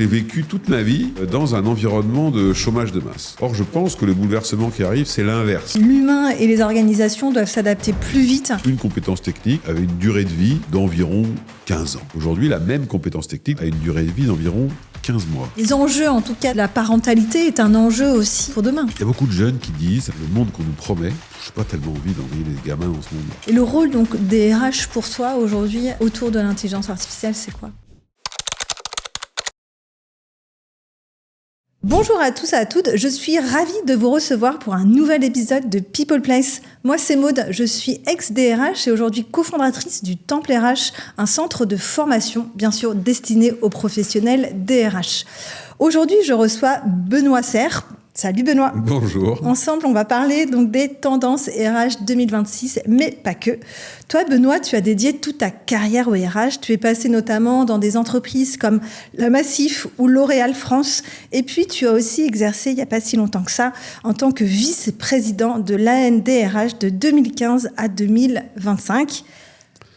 j'ai vécu toute ma vie dans un environnement de chômage de masse. Or, je pense que le bouleversement qui arrive, c'est l'inverse. L'humain et les organisations doivent s'adapter plus vite. Une compétence technique avait une durée de vie d'environ 15 ans. Aujourd'hui, la même compétence technique a une durée de vie d'environ 15 mois. Les enjeux, en tout cas, la parentalité est un enjeu aussi pour demain. Il y a beaucoup de jeunes qui disent le monde qu'on nous promet, je n'ai pas tellement envie d'envoyer les gamins dans ce monde. Et le rôle donc des RH pour toi aujourd'hui autour de l'intelligence artificielle, c'est quoi ? Bonjour à tous et à toutes, je suis ravie de vous recevoir pour un nouvel épisode de People Place. Moi c'est Maude, je suis ex-DRH et aujourd'hui cofondatrice du Temple RH, un centre de formation bien sûr destiné aux professionnels DRH. Aujourd'hui je reçois Benoît Serre. Salut Benoît. Bonjour. Ensemble, on va parler donc des tendances RH 2026, mais pas que. Toi, Benoît, tu as dédié toute ta carrière au RH. Tu es passé notamment dans des entreprises comme la Massif ou L'Oréal France. Et puis, tu as aussi exercé, il n'y a pas si longtemps que ça, en tant que vice-président de l'ANDRH de 2015 à 2025.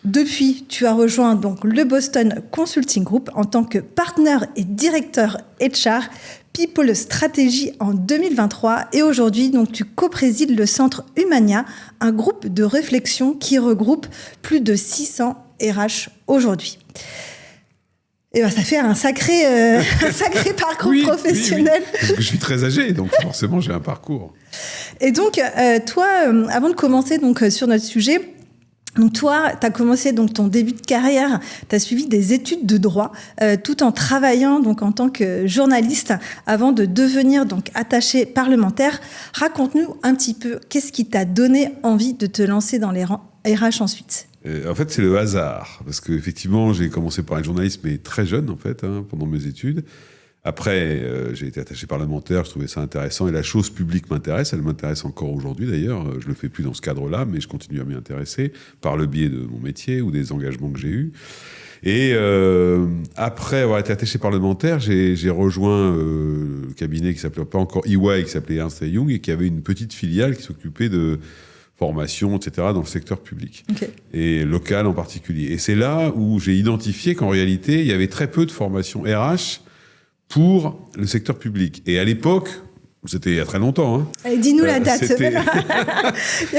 Depuis, tu as rejoint donc le Boston Consulting Group en tant que partenaire et directeur HR People Strategy en 2023 et aujourd'hui, donc, tu co-présides le centre Humania, un groupe de réflexion qui regroupe plus de 600 RH aujourd'hui. Et ben, ça fait un sacré parcours professionnel. Oui. Je suis très âgé, donc forcément j'ai un parcours. Et donc, toi, avant de commencer donc, sur notre sujet, donc toi, tu as commencé donc ton début de carrière, tu as suivi des études de droit tout en travaillant donc en tant que journaliste avant de devenir donc attaché parlementaire. Raconte-nous un petit peu qu'est-ce qui t'a donné envie de te lancer dans les rangs RH ensuite. En fait, c'est le hasard parce que effectivement, j'ai commencé par être journaliste mais très jeune en fait pendant mes études. Après, j'ai été attaché parlementaire, je trouvais ça intéressant et la chose publique m'intéresse, elle m'intéresse encore aujourd'hui d'ailleurs. Je le fais plus dans ce cadre-là, mais je continue à m'y intéresser par le biais de mon métier ou des engagements que j'ai eus. Et après avoir été attaché parlementaire, j'ai rejoint le cabinet qui s'appelait pas encore EY, qui s'appelait Ernst & Young et qui avait une petite filiale qui s'occupait de formation, etc., dans le secteur public, et local en particulier. Et c'est là où j'ai identifié qu'en réalité, il y avait très peu de formation RH pour le secteur public. Et à l'époque, c'était il y a très longtemps. Allez, dis-nous la date.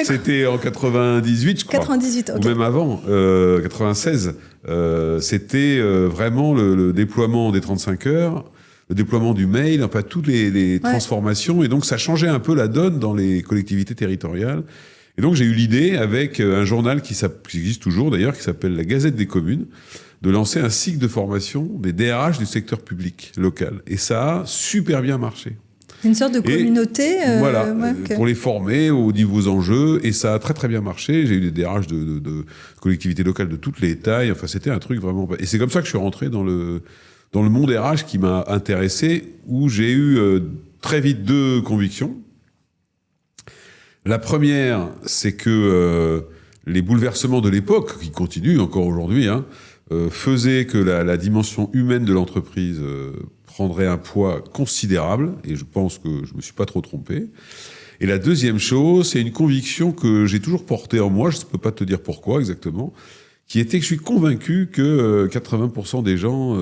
C'était en 98, je crois. 98, ok. Ou même avant, 96. C'était vraiment le déploiement des 35 heures, le déploiement du mail, enfin toutes les transformations. Et donc, ça changeait un peu la donne dans les collectivités territoriales. Et donc, j'ai eu l'idée, avec un journal qui existe toujours d'ailleurs, qui s'appelle la Gazette des communes, de lancer un cycle de formation des DRH du secteur public local. Et ça a super bien marché. Une sorte de communauté. Voilà, pour les former aux nouveaux enjeux. Et ça a très très bien marché. J'ai eu des DRH de collectivités locales de toutes les tailles. Enfin, c'était un truc vraiment... Et c'est comme ça que je suis rentré dans le monde RH qui m'a intéressé, où j'ai eu très vite deux convictions. La première, c'est que les bouleversements de l'époque, qui continuent encore aujourd'hui, faisait que la dimension humaine de l'entreprise prendrait un poids considérable, et je pense que je me suis pas trop trompé. Et la deuxième chose, c'est une conviction que j'ai toujours portée en moi, je ne peux pas te dire pourquoi exactement, qui était que je suis convaincu que 80% des gens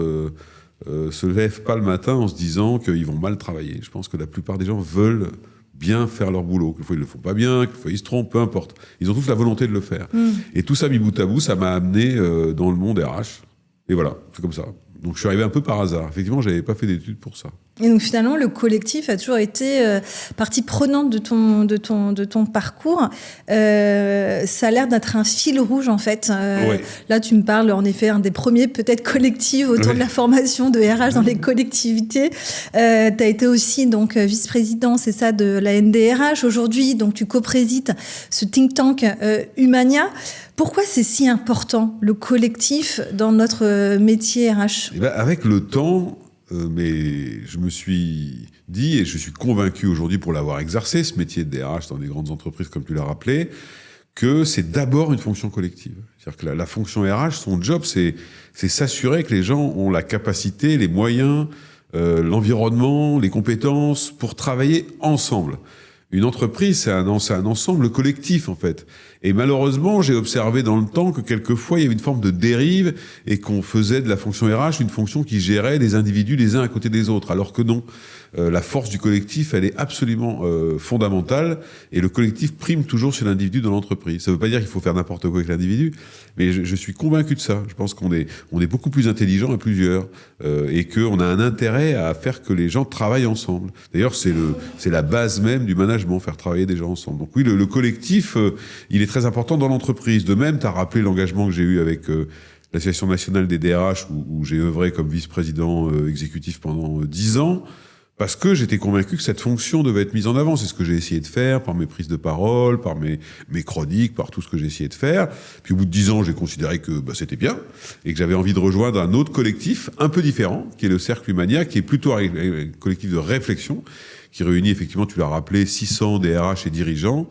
se lèvent pas le matin en se disant qu'ils vont mal travailler. Je pense que la plupart des gens veulent bien faire leur boulot, qu'il faut ils le font pas bien, qu'il faut ils se trompent, peu importe. Ils ont tous la volonté de le faire. Et tout ça mis bout à bout, ça m'a amené dans le monde RH. Et voilà, c'est comme ça. Donc je suis arrivé un peu par hasard. Effectivement, j'avais pas fait d'études pour ça. Et donc finalement, le collectif a toujours été partie prenante de ton parcours. Ça a l'air d'être un fil rouge en fait. Là, tu me parles en effet un des premiers peut-être collectifs autour de la formation de RH dans les collectivités. Tu as été aussi donc vice-président, c'est ça, de la NDRH. Aujourd'hui, donc tu co-présides ce think tank Humania. Pourquoi c'est si important le collectif dans notre métier RH ? Avec le temps. Mais je me suis dit, et je suis convaincu aujourd'hui pour l'avoir exercé, ce métier de DRH dans des grandes entreprises, comme tu l'as rappelé, que c'est d'abord une fonction collective. C'est-à-dire que la fonction RH, son job, c'est s'assurer que les gens ont la capacité, les moyens, l'environnement, les compétences pour travailler ensemble. Une entreprise, c'est un ensemble collectif, en fait. Et malheureusement, j'ai observé dans le temps que quelquefois, il y avait une forme de dérive et qu'on faisait de la fonction RH une fonction qui gérait les individus les uns à côté des autres. Alors que non. La force du collectif, elle est absolument fondamentale et le collectif prime toujours sur l'individu dans l'entreprise. Ça ne veut pas dire qu'il faut faire n'importe quoi avec l'individu, mais je suis convaincu de ça. Je pense qu'on est beaucoup plus intelligent à plusieurs et qu'on a un intérêt à faire que les gens travaillent ensemble. D'ailleurs, c'est la base même du management, faire travailler des gens ensemble. Donc oui, le collectif, il est très important dans l'entreprise. De même, tu as rappelé l'engagement que j'ai eu avec l'Association nationale des DRH où j'ai œuvré comme vice-président exécutif pendant 10 ans. Parce que j'étais convaincu que cette fonction devait être mise en avant. C'est ce que j'ai essayé de faire par mes prises de parole, par mes chroniques, par tout ce que j'ai essayé de faire. Puis au bout de 10 ans, j'ai considéré que c'était bien et que j'avais envie de rejoindre un autre collectif un peu différent, qui est le Cercle Humania, qui est plutôt un collectif de réflexion, qui réunit effectivement, tu l'as rappelé, 600 DRH et dirigeants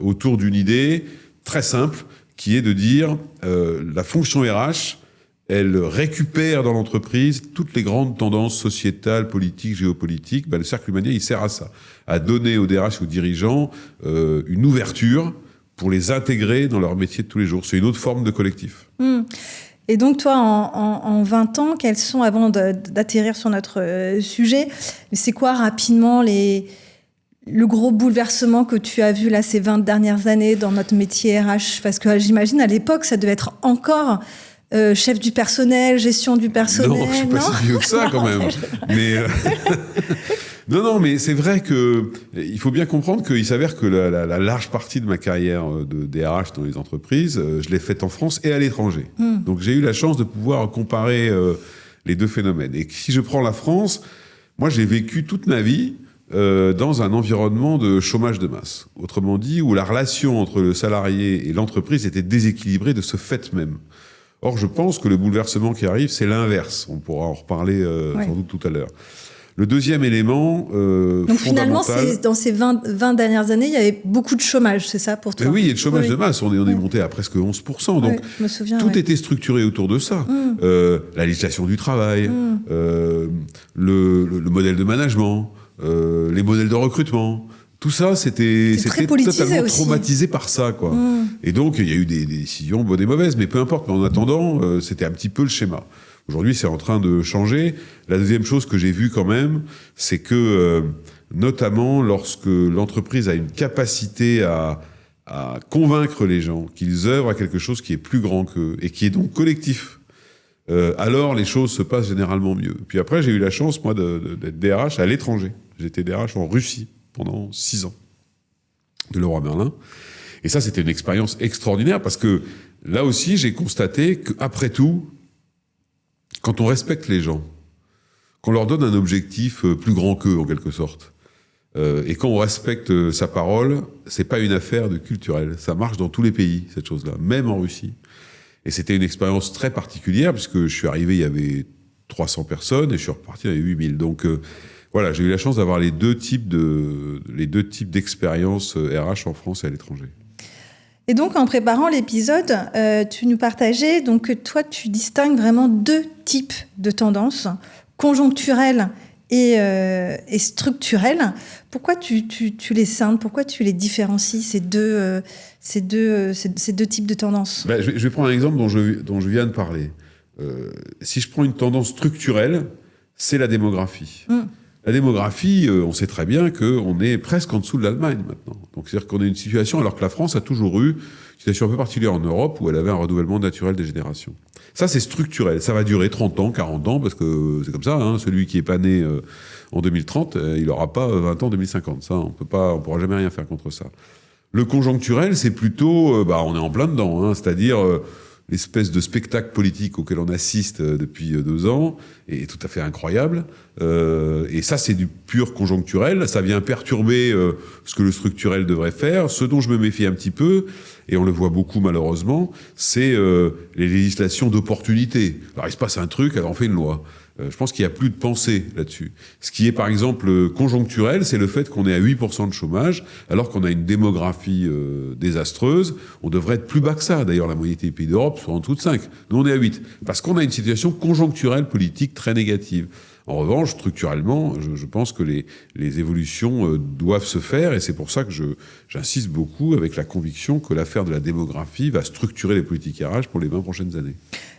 autour d'une idée très simple, qui est de dire la fonction RH, elle récupère dans l'entreprise toutes les grandes tendances sociétales, politiques, géopolitiques. Le Cercle Humania, il sert à ça, à donner aux DRH et aux dirigeants une ouverture pour les intégrer dans leur métier de tous les jours. C'est une autre forme de collectif. Et donc, toi, en 20 ans, quels sont, avant d'atterrir sur notre sujet, c'est quoi rapidement le gros bouleversement que tu as vu là ces 20 dernières années dans notre métier RH? Parce que j'imagine, à l'époque, ça devait être encore... chef du personnel, gestion du personnel. Non, je suis pas si vieux que ça quand même. Mais non, mais c'est vrai que il faut bien comprendre qu'il s'avère que la large partie de ma carrière de DRH dans les entreprises, je l'ai faite en France et à l'étranger. Donc j'ai eu la chance de pouvoir comparer les deux phénomènes. Et si je prends la France, moi j'ai vécu toute ma vie dans un environnement de chômage de masse. Autrement dit, où la relation entre le salarié et l'entreprise était déséquilibrée de ce fait même. Or, je pense que le bouleversement qui arrive, c'est l'inverse. On pourra en reparler sans doute tout à l'heure. Le deuxième élément donc finalement, dans ces 20 dernières années, il y avait beaucoup de chômage, c'est ça pour toi? Oui, il y a le chômage de masse. On est monté à presque 11%. Donc, je me souviens, tout était structuré autour de ça. La législation du travail, le modèle de management, les modèles de recrutement... Tout ça, c'était totalement traumatisé par ça, quoi. Et donc, il y a eu des décisions bonnes et mauvaises, mais peu importe. Mais en attendant, c'était un petit peu le schéma. Aujourd'hui, c'est en train de changer. La deuxième chose que j'ai vue quand même, c'est que, notamment lorsque l'entreprise a une capacité à convaincre les gens qu'ils œuvrent à quelque chose qui est plus grand qu'eux et qui est donc collectif, alors les choses se passent généralement mieux. Puis après, j'ai eu la chance, moi, d'être DRH à l'étranger. J'étais DRH en Russie pendant 6 ans, de Leroy Merlin. Et ça, c'était une expérience extraordinaire parce que là aussi, j'ai constaté qu'après tout, quand on respecte les gens, qu'on leur donne un objectif plus grand qu'eux, en quelque sorte, et quand on respecte sa parole, c'est pas une affaire de culturel. Ça marche dans tous les pays, cette chose-là, même en Russie. Et c'était une expérience très particulière puisque je suis arrivé, il y avait 300 personnes et je suis reparti, il y avait 8000. Donc, voilà, j'ai eu la chance d'avoir les deux types d'expériences RH en France et à l'étranger. Et donc, en préparant l'épisode, tu nous partageais donc que toi, tu distingues vraiment deux types de tendances, conjoncturelles et structurelles. Pourquoi tu les scindes? Pourquoi tu les différencies, ces deux types de tendances? Je vais prendre un exemple dont je viens de parler. Si je prends une tendance structurelle, c'est la démographie. La démographie, on sait très bien qu'on est presque en dessous de l'Allemagne maintenant. Donc c'est-à-dire qu'on a une situation, alors que la France a toujours eu une situation un peu particulière en Europe où elle avait un renouvellement naturel des générations. Ça, c'est structurel. Ça va durer 30 ans, 40 ans, parce que c'est comme ça. Hein. Celui qui est pas né en 2030, il n'aura pas 20 ans en 2050. Ça, on pourra jamais rien faire contre ça. Le conjoncturel, c'est plutôt, on est en plein dedans, hein, c'est-à-dire l'espèce de spectacle politique auquel on assiste depuis 2 ans est tout à fait incroyable. Et ça, c'est du pur conjoncturel. Ça vient perturber ce que le structurel devrait faire. Ce dont je me méfie un petit peu, et on le voit beaucoup malheureusement, c'est les législations d'opportunité. Alors il se passe un truc, alors on fait une loi. Je pense qu'il n'y a plus de pensée là-dessus. Ce qui est par exemple conjoncturel, c'est le fait qu'on est à 8% de chômage, alors qu'on a une démographie désastreuse. On devrait être plus bas que ça. D'ailleurs, la moyenne des pays d'Europe sont en dessous de 5. Nous, on est à 8. Parce qu'on a une situation conjoncturelle politique très négative. En revanche, structurellement, je pense que les évolutions doivent se faire, et c'est pour ça que j'insiste beaucoup avec la conviction que l'affaire de la démographie va structurer les politiques RH pour les 20 prochaines années.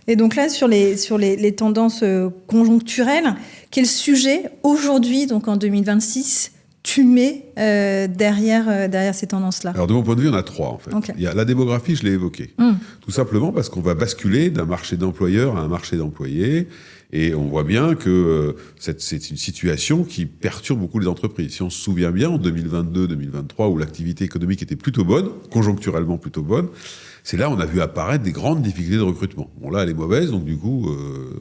Et donc là, sur les tendances conjoncturelles, quel sujet aujourd'hui, donc en 2026, tu mets derrière ces tendances-là? Alors de mon point de vue, il y en a 3 en fait. Okay. Il y a la démographie, je l'ai évoqué. Tout simplement parce qu'on va basculer d'un marché d'employeurs à un marché d'employés. Et on voit bien que c'est une situation qui perturbe beaucoup les entreprises. Si on se souvient bien, en 2022-2023, où l'activité économique était plutôt bonne, conjoncturellement plutôt bonne, c'est là où on a vu apparaître des grandes difficultés de recrutement. Bon, là, elle est mauvaise, donc du coup,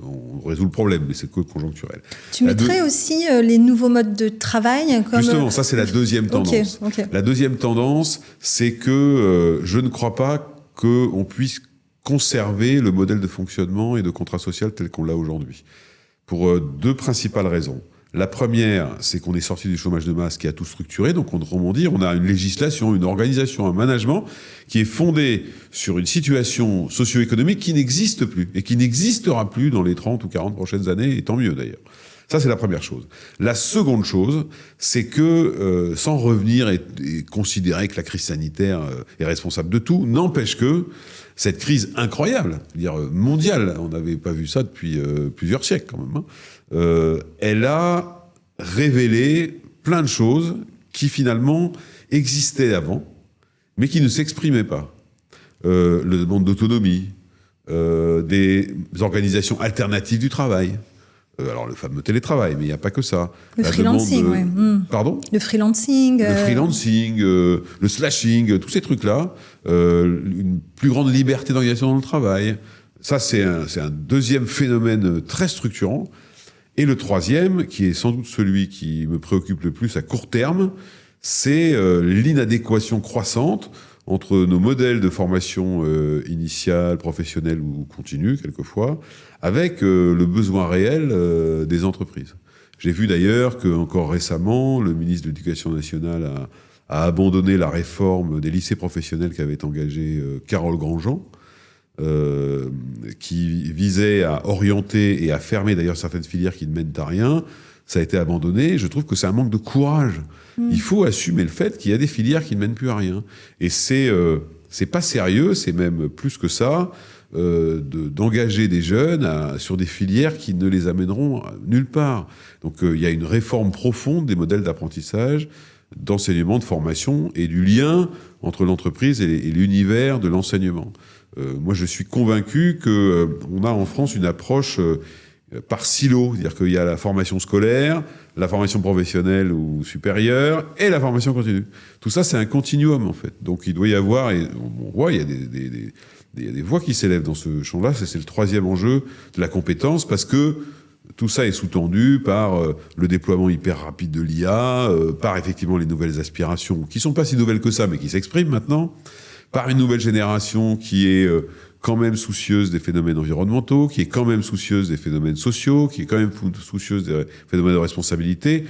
on résout le problème, mais c'est que conjoncturel. Tu mettrais aussi les nouveaux modes de travail comme... Justement, ça, c'est la deuxième tendance. Okay. La deuxième tendance, c'est que je ne crois pas qu'on puisse conserver le modèle de fonctionnement et de contrat social tel qu'on l'a aujourd'hui. Pour 2 principales raisons. La première, c'est qu'on est sorti du chômage de masse qui a tout structuré, donc on a une législation, une organisation, un management qui est fondé sur une situation socio-économique qui n'existe plus et qui n'existera plus dans les 30 ou 40 prochaines années, et tant mieux d'ailleurs. Ça, c'est la première chose. La seconde chose, c'est que, sans revenir et considérer que la crise sanitaire est responsable de tout, n'empêche que cette crise incroyable, dire mondiale, on n'avait pas vu ça depuis plusieurs siècles quand même, elle a révélé plein de choses qui finalement existaient avant, mais qui ne s'exprimaient pas. Le demande d'autonomie, des organisations alternatives du travail. Alors le fameux télétravail, mais il n'y a pas que ça. Le freelancing, oui. Pardon ? Le freelancing. Le freelancing, le slashing, tous ces trucs-là. Une plus grande liberté d'organisation dans le travail. Ça, c'est un deuxième phénomène très structurant. Et le troisième, qui est sans doute celui qui me préoccupe le plus à court terme, c'est l'inadéquation croissante entre nos modèles de formation initiale, professionnelle ou continue, quelquefois, avec le besoin réel des entreprises. J'ai vu d'ailleurs qu'encore récemment, le ministre de l'Éducation nationale a abandonné la réforme des lycées professionnels qu'avait engagé Carole Grandjean, qui visait à orienter et à fermer d'ailleurs certaines filières qui ne mènent à rien. Ça a été abandonné. Je trouve que c'est un manque de courage. Il faut assumer le fait qu'il y a des filières qui ne mènent plus à rien. Et c'est pas sérieux, c'est même plus que ça, d'engager des jeunes sur des filières qui ne les amèneront nulle part. Donc il y a une réforme profonde des modèles d'apprentissage, d'enseignement, de formation et du lien entre l'entreprise et l'univers de l'enseignement. Moi, je suis convaincu qu'on a en France une approche par silo, c'est-à-dire qu'il y a la formation scolaire, la formation professionnelle ou supérieure et la formation continue. Tout ça, c'est un continuum, en fait. Donc, il doit y avoir, et on voit, il y a des voix qui s'élèvent dans ce champ-là. C'est le troisième enjeu de la compétence, parce que tout ça est sous-tendu par le déploiement hyper rapide de l'IA, par effectivement les nouvelles aspirations, qui sont pas si nouvelles que ça, mais qui s'expriment maintenant, par une nouvelle génération qui est quand même soucieuse des phénomènes environnementaux, qui est quand même soucieuse des phénomènes sociaux, qui est quand même soucieuse des phénomènes de responsabilité.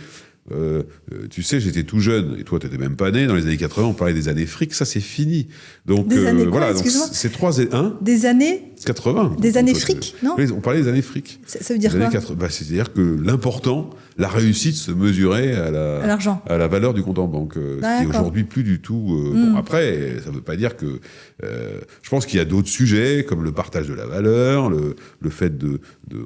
Tu sais, j'étais tout jeune, et toi, tu n'étais même pas né. Dans les années 80, on parlait des années fric, ça, c'est fini. Donc, des années quoi, voilà, donc c'est 3 et 1. Des années 80. Des années fric, non ? On parlait des années fric. Ça veut dire quoi ? C'est-à-dire que l'important, la réussite se mesurait à l'argent, à la valeur du compte en banque, ce qui est aujourd'hui plus du tout. Bon, après, ça ne veut pas dire que. Je pense qu'il y a d'autres sujets, comme le partage de la valeur, le fait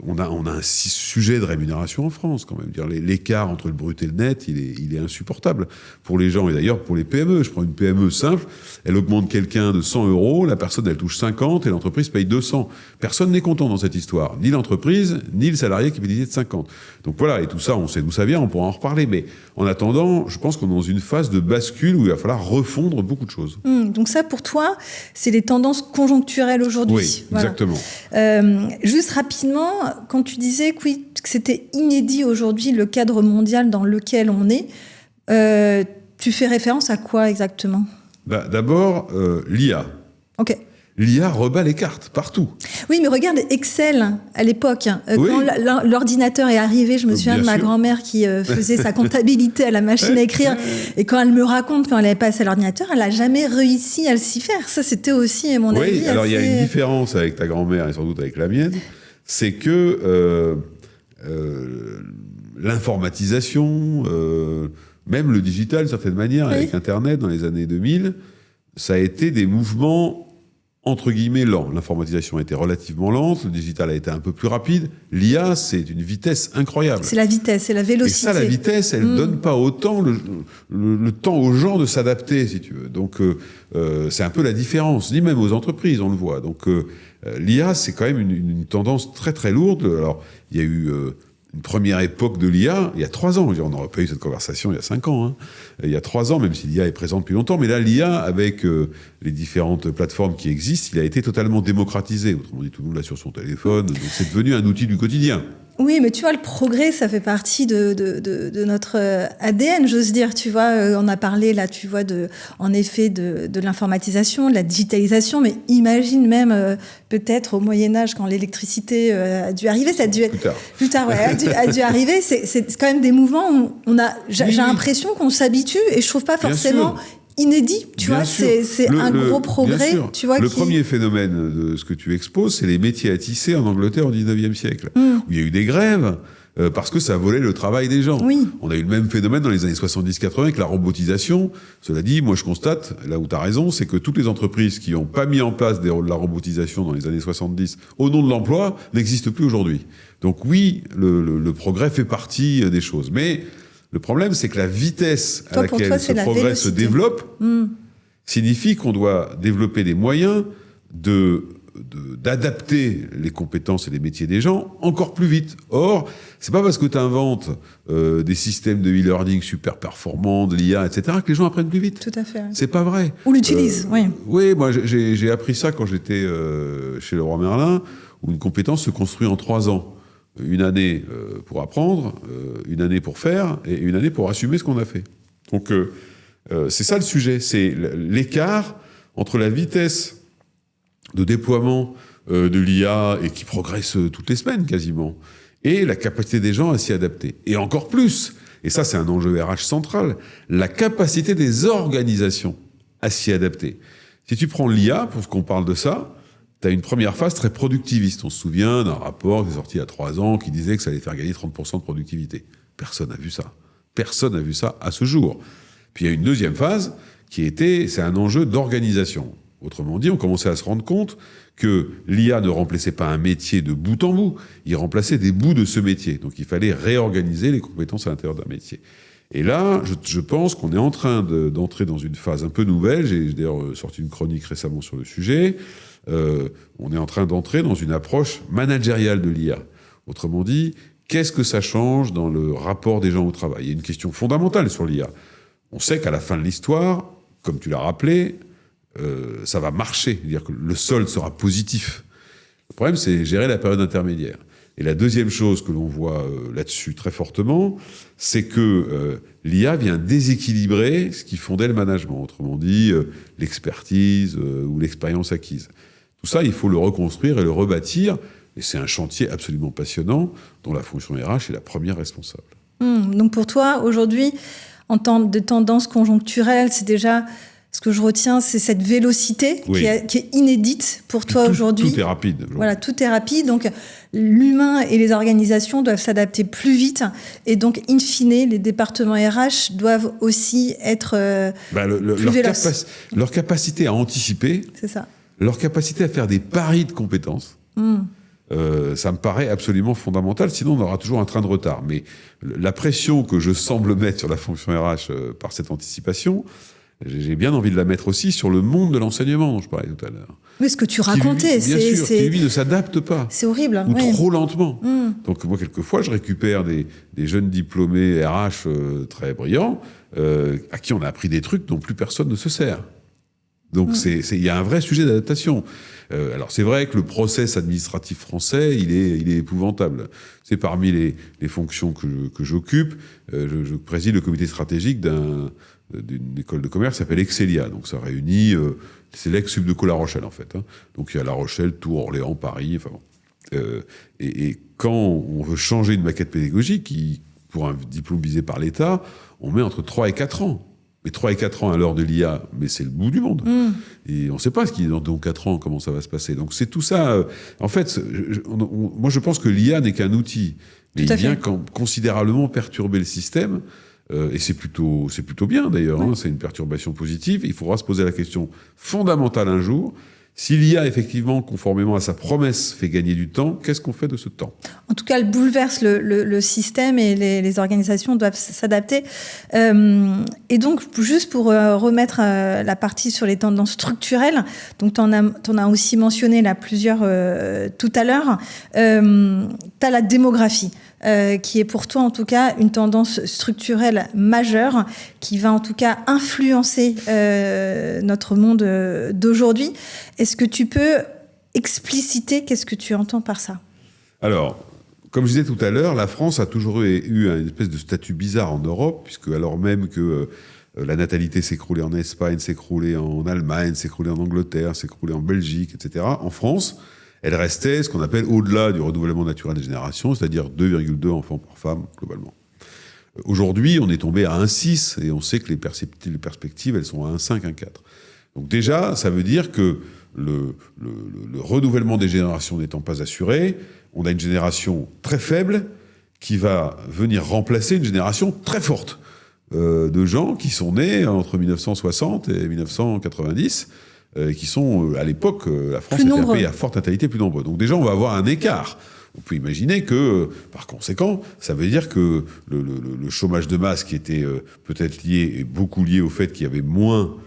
on a un sujet de rémunération en France, quand même. Dire l'écart entre le brut et le net, il est insupportable pour les gens, et d'ailleurs pour les PME. Je prends une PME simple, elle augmente quelqu'un de 100 €, la personne, elle touche 50 et l'entreprise paye 200. Personne n'est content dans cette histoire. Ni l'entreprise, ni le salarié qui bénéficie de 50. Donc voilà, et tout ça, on sait d'où ça vient, on pourra en reparler. Mais en attendant, je pense qu'on est dans une phase de bascule où il va falloir refondre beaucoup de choses. Donc ça, pour toi, c'est les tendances conjoncturelles aujourd'hui. Oui, exactement. Juste rapidement, quand tu disais que c'était inédit aujourd'hui le cadre mondial dans lequel on est, tu fais référence à quoi exactement ? D'abord, l'IA. Ok. L'IA rebat les cartes partout. Oui, mais regarde Excel à l'époque. Oui. Quand l'ordinateur est arrivé, je me souviens de ma grand-mère qui faisait sa comptabilité à la machine à écrire. Et quand elle me raconte quand elle avait passé à l'ordinateur, elle n'a jamais réussi à s'y faire. Ça, c'était aussi, à mon avis, Oui, alors il y a une assez... différence avec ta grand-mère et sans doute avec la mienne. C'est que l'informatisation, même le digital, d'une certaine manière, avec Internet dans les années 2000, ça a été des mouvements entre guillemets lents. L'informatisation a été relativement lente, le digital a été un peu plus rapide. L'IA, c'est d'une vitesse incroyable. C'est la vitesse, c'est la vélocité. Et ça, la vitesse, elle ne donne pas autant le temps aux gens de s'adapter, si tu veux. Donc, c'est un peu la différence, ni même aux entreprises, on le voit. Donc, l'IA, c'est quand même une tendance très, très lourde. Alors, il y a eu une première époque de l'IA, il y a 3 ans. On n'aurait pas eu cette conversation il y a 5 ans. Hein. Il y a 3 ans, même si l'IA est présente depuis longtemps. Mais là, l'IA, avec les différentes plateformes qui existent, il a été totalement démocratisé. Autrement dit, tout le monde l'a sur son téléphone. Donc, c'est devenu un outil du quotidien. Oui, mais tu vois, le progrès, ça fait partie de notre ADN, j'ose dire. Tu vois, on a parlé là, tu vois, en effet, de l'informatisation, de la digitalisation. Mais imagine même, peut-être au Moyen-Âge, quand l'électricité a dû arriver, ça a dû être... Plus tard, ouais, a dû arriver. C'est quand même des mouvements où j'ai l'impression qu'on s'habitue et je trouve pas forcément inédit, tu vois, c'est un gros progrès. Tu vois, le premier phénomène de ce que tu exposes, c'est les métiers à tisser en Angleterre au 19e siècle, où il y a eu des grèves, parce que ça volait le travail des gens. Oui. On a eu le même phénomène dans les années 70-80 avec la robotisation. Cela dit, moi je constate, là où tu as raison, c'est que toutes les entreprises qui n'ont pas mis en place de la robotisation dans les années 70 au nom de l'emploi n'existent plus aujourd'hui. Donc oui, le progrès fait partie des choses. Mais le problème, c'est que la vitesse à laquelle ce progrès se développe signifie qu'on doit développer des moyens d'adapter les compétences et les métiers des gens encore plus vite. Or, c'est pas parce que tu inventes des systèmes de e-learning super performants, de l'IA, etc., que les gens apprennent plus vite. Tout à fait. Ouais. C'est pas vrai. Ou l'utilisent, oui. Oui, moi j'ai appris ça quand j'étais chez Leroy Merlin, où une compétence se construit en 3 ans. Une année pour apprendre, une année pour faire, et une année pour assumer ce qu'on a fait. Donc, c'est ça le sujet, c'est l'écart entre la vitesse de déploiement de l'IA, et qui progresse toutes les semaines quasiment, et la capacité des gens à s'y adapter. Et encore plus, et ça c'est un enjeu RH central, la capacité des organisations à s'y adapter. Si tu prends l'IA, pour qu'on parle de ça, tu as une première phase très productiviste. On se souvient d'un rapport qui est sorti il y a 3 ans qui disait que ça allait faire gagner 30% de productivité. Personne n'a vu ça. Personne n'a vu ça à ce jour. Puis il y a une deuxième phase c'est un enjeu d'organisation. Autrement dit, on commençait à se rendre compte que l'IA ne remplaçait pas un métier de bout en bout, il remplaçait des bouts de ce métier. Donc il fallait réorganiser les compétences à l'intérieur d'un métier. Et là, je pense qu'on est en train d'entrer dans une phase un peu nouvelle. J'ai d'ailleurs sorti une chronique récemment sur le sujet. On est en train d'entrer dans une approche managériale de l'IA. Autrement dit, qu'est-ce que ça change dans le rapport des gens au travail ? Il y a une question fondamentale sur l'IA. On sait qu'à la fin de l'histoire, comme tu l'as rappelé, ça va marcher, c'est-à-dire que le solde sera positif. Le problème, c'est gérer la période intermédiaire. Et la deuxième chose que l'on voit là-dessus très fortement, c'est que l'IA vient déséquilibrer ce qui fondait le management. Autrement dit, l'expertise ou l'expérience acquise. Tout ça, il faut le reconstruire et le rebâtir. Et c'est un chantier absolument passionnant dont la fonction RH est la première responsable. Donc pour toi, aujourd'hui, en temps de tendance conjoncturelle, c'est déjà... Ce que je retiens, c'est cette vélocité qui est inédite pour toi aujourd'hui. Tout est rapide. Voilà, tout est rapide. Donc, l'humain et les organisations doivent s'adapter plus vite. Et donc, in fine, les départements RH doivent aussi être plus véloces. Leur capacité à anticiper, c'est ça. Leur capacité à faire des paris de compétences, ça me paraît absolument fondamental. Sinon, on aura toujours un train de retard. Mais la pression que je semble mettre sur la fonction RH par cette anticipation... J'ai bien envie de la mettre aussi sur le monde de l'enseignement dont je parlais tout à l'heure. Oui, ce que tu racontais. Qui, lui, ne s'adapte pas. C'est horrible. Ou trop lentement. Donc, moi, quelquefois, je récupère des jeunes diplômés RH très brillants à qui on a appris des trucs dont plus personne ne se sert. Donc, il y a un vrai sujet d'adaptation. Alors, c'est vrai que le process administratif français, il est épouvantable. C'est parmi les fonctions que j'occupe. Je préside le comité stratégique d'une école de commerce qui s'appelle Excelia. Donc ça réunit, c'est l'ex-Subdeco La Rochelle en fait. Hein. Donc il y a La Rochelle, Tours, Orléans, Paris. Enfin bon. Et quand on veut changer une maquette pédagogique, pour un diplôme visé par l'État, on met entre 3 et 4 ans. Mais 3 et 4 ans à l'heure de l'IA, mais c'est le bout du monde. Et on ne sait pas ce qui est dans 4 ans, comment ça va se passer. Donc c'est tout ça. En fait, moi je pense que l'IA n'est qu'un outil Mais il vient considérablement perturber le système. Et c'est plutôt bien d'ailleurs, hein, c'est une perturbation positive. Il faudra se poser la question fondamentale un jour. S'il y a effectivement, conformément à sa promesse, fait gagner du temps, qu'est-ce qu'on fait de ce temps ? En tout cas, elle bouleverse le système et les organisations doivent s'adapter. Et donc, juste pour remettre la partie sur les tendances structurelles, donc t'en as aussi mentionné là plusieurs tout à l'heure, t'as la démographie. Qui est pour toi en tout cas une tendance structurelle majeure qui va en tout cas influencer notre monde d'aujourd'hui. Est-ce que tu peux expliciter qu'est-ce que tu entends par ça ? Alors, comme je disais tout à l'heure, la France a toujours eu une espèce de statut bizarre en Europe, puisque alors même que la natalité s'écroulait en Espagne, s'écroulait en Allemagne, s'écroulait en Angleterre, s'écroulait en Belgique, etc. En France, elle restait ce qu'on appelle au-delà du renouvellement naturel des générations, c'est-à-dire 2,2 enfants par femme, globalement. Aujourd'hui, on est tombé à 1,6 et on sait que les perspectives, elles sont à 1,5, 1,4. Donc déjà, ça veut dire que le renouvellement des générations n'étant pas assuré, on a une génération très faible qui va venir remplacer une génération très forte de gens qui sont nés entre 1960 et 1990, qui sont, à l'époque, la France était un pays à forte natalité, plus nombreux. Donc déjà, on va avoir un écart. On peut imaginer que, par conséquent, ça veut dire que le chômage de masse qui était peut-être lié, et beaucoup lié au fait qu'il y avait moins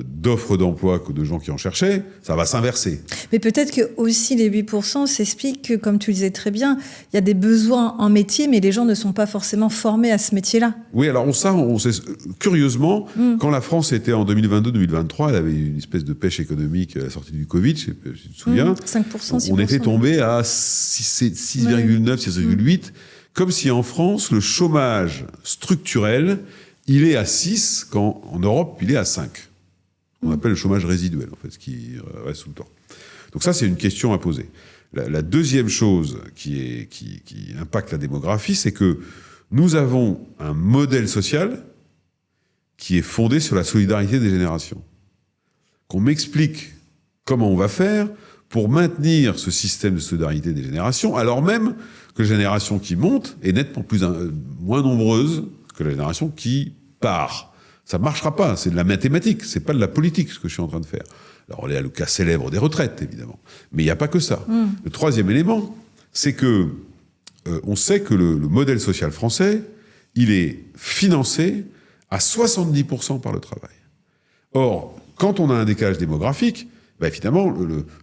d'offres d'emploi que de gens qui en cherchaient, ça va s'inverser. Mais peut-être que aussi les 8% s'expliquent que, comme tu le disais très bien, il y a des besoins en métier, mais les gens ne sont pas forcément formés à ce métier-là. Oui, alors on sait, curieusement, quand la France était en 2022-2023, elle avait une espèce de pêche économique à la sortie du Covid, je sais pas si tu te souviens. 5%, 6%. On était tombé à 6,9, 6,8, comme si en France, le chômage structurel, il est à 6, quand en Europe, il est à 5. On appelle le chômage résiduel, en fait, ce qui reste tout le temps. Donc ça, c'est une question à poser. La deuxième chose qui impacte la démographie, c'est que nous avons un modèle social qui est fondé sur la solidarité des générations. Qu'on m'explique comment on va faire pour maintenir ce système de solidarité des générations, alors même que la génération qui monte est nettement moins nombreuse que la génération qui part. Ça ne marchera pas, c'est de la mathématique, c'est pas de la politique ce que je suis en train de faire. Alors il y a le cas célèbre des retraites, évidemment. Mais il n'y a pas que ça. Le troisième élément, c'est que on sait que le modèle social français, il est financé à 70% par le travail. Or, quand on a un décalage démographique, bah évidemment,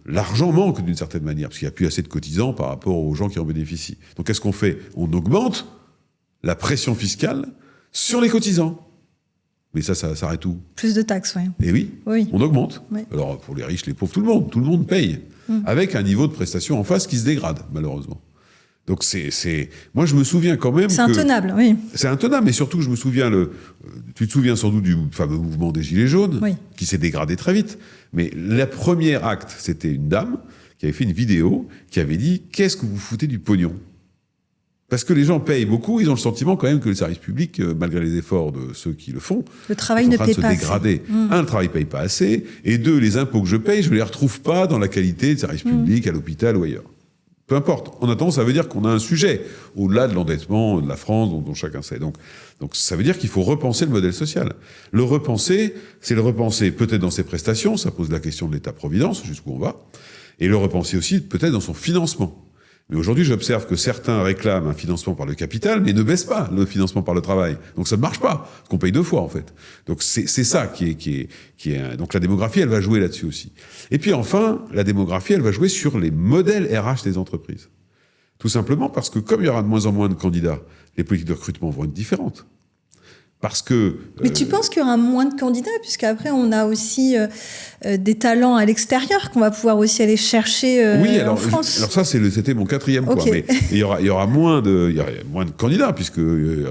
l'argent manque d'une certaine manière, parce qu'il n'y a plus assez de cotisants par rapport aux gens qui en bénéficient. Donc qu'est-ce qu'on fait ? On augmente la pression fiscale sur les cotisants. Mais ça s'arrête où ? Plus de taxes, oui. Et oui, on augmente. Oui. Alors pour les riches, les pauvres, tout le monde paye. Avec un niveau de prestation en face qui se dégrade, malheureusement. Donc moi je me souviens quand même c'est intenable, oui. C'est intenable, mais surtout je me souviens, tu te souviens sans doute du fameux mouvement des Gilets jaunes, qui s'est dégradé très vite. Mais le premier acte, c'était une dame qui avait fait une vidéo, qui avait dit « Qu'est-ce que vous foutez du pognon ?» Parce que les gens payent beaucoup, ils ont le sentiment quand même que le service public, malgré les efforts de ceux qui le font, le travail ne paye pas assez. Dégrader. Un, le travail ne paye pas assez, et deux, les impôts que je paye, je ne les retrouve pas dans la qualité de service public, à l'hôpital ou ailleurs. Peu importe. En attendant, ça veut dire qu'on a un sujet, au-delà de l'endettement de la France, dont chacun sait. Donc ça veut dire qu'il faut repenser le modèle social. Le repenser, c'est le repenser peut-être dans ses prestations, ça pose la question de l'État-providence, jusqu'où on va, et le repenser aussi peut-être dans son financement. Mais aujourd'hui, j'observe que certains réclament un financement par le capital, mais ne baissent pas le financement par le travail. Donc ça ne marche pas, parce qu'on paye deux fois en fait. Donc c'est ça qui est donc la démographie, elle va jouer là-dessus aussi. Et puis enfin, la démographie, elle va jouer sur les modèles RH des entreprises. Tout simplement parce que comme il y aura de moins en moins de candidats, les politiques de recrutement vont être différentes. Parce que... Mais tu penses qu'il y aura moins de candidats, puisqu'après on a aussi des talents à l'extérieur qu'on va pouvoir aussi aller chercher en France. Alors ça, c'était mon quatrième point. Mais il y aura moins de candidats, puisque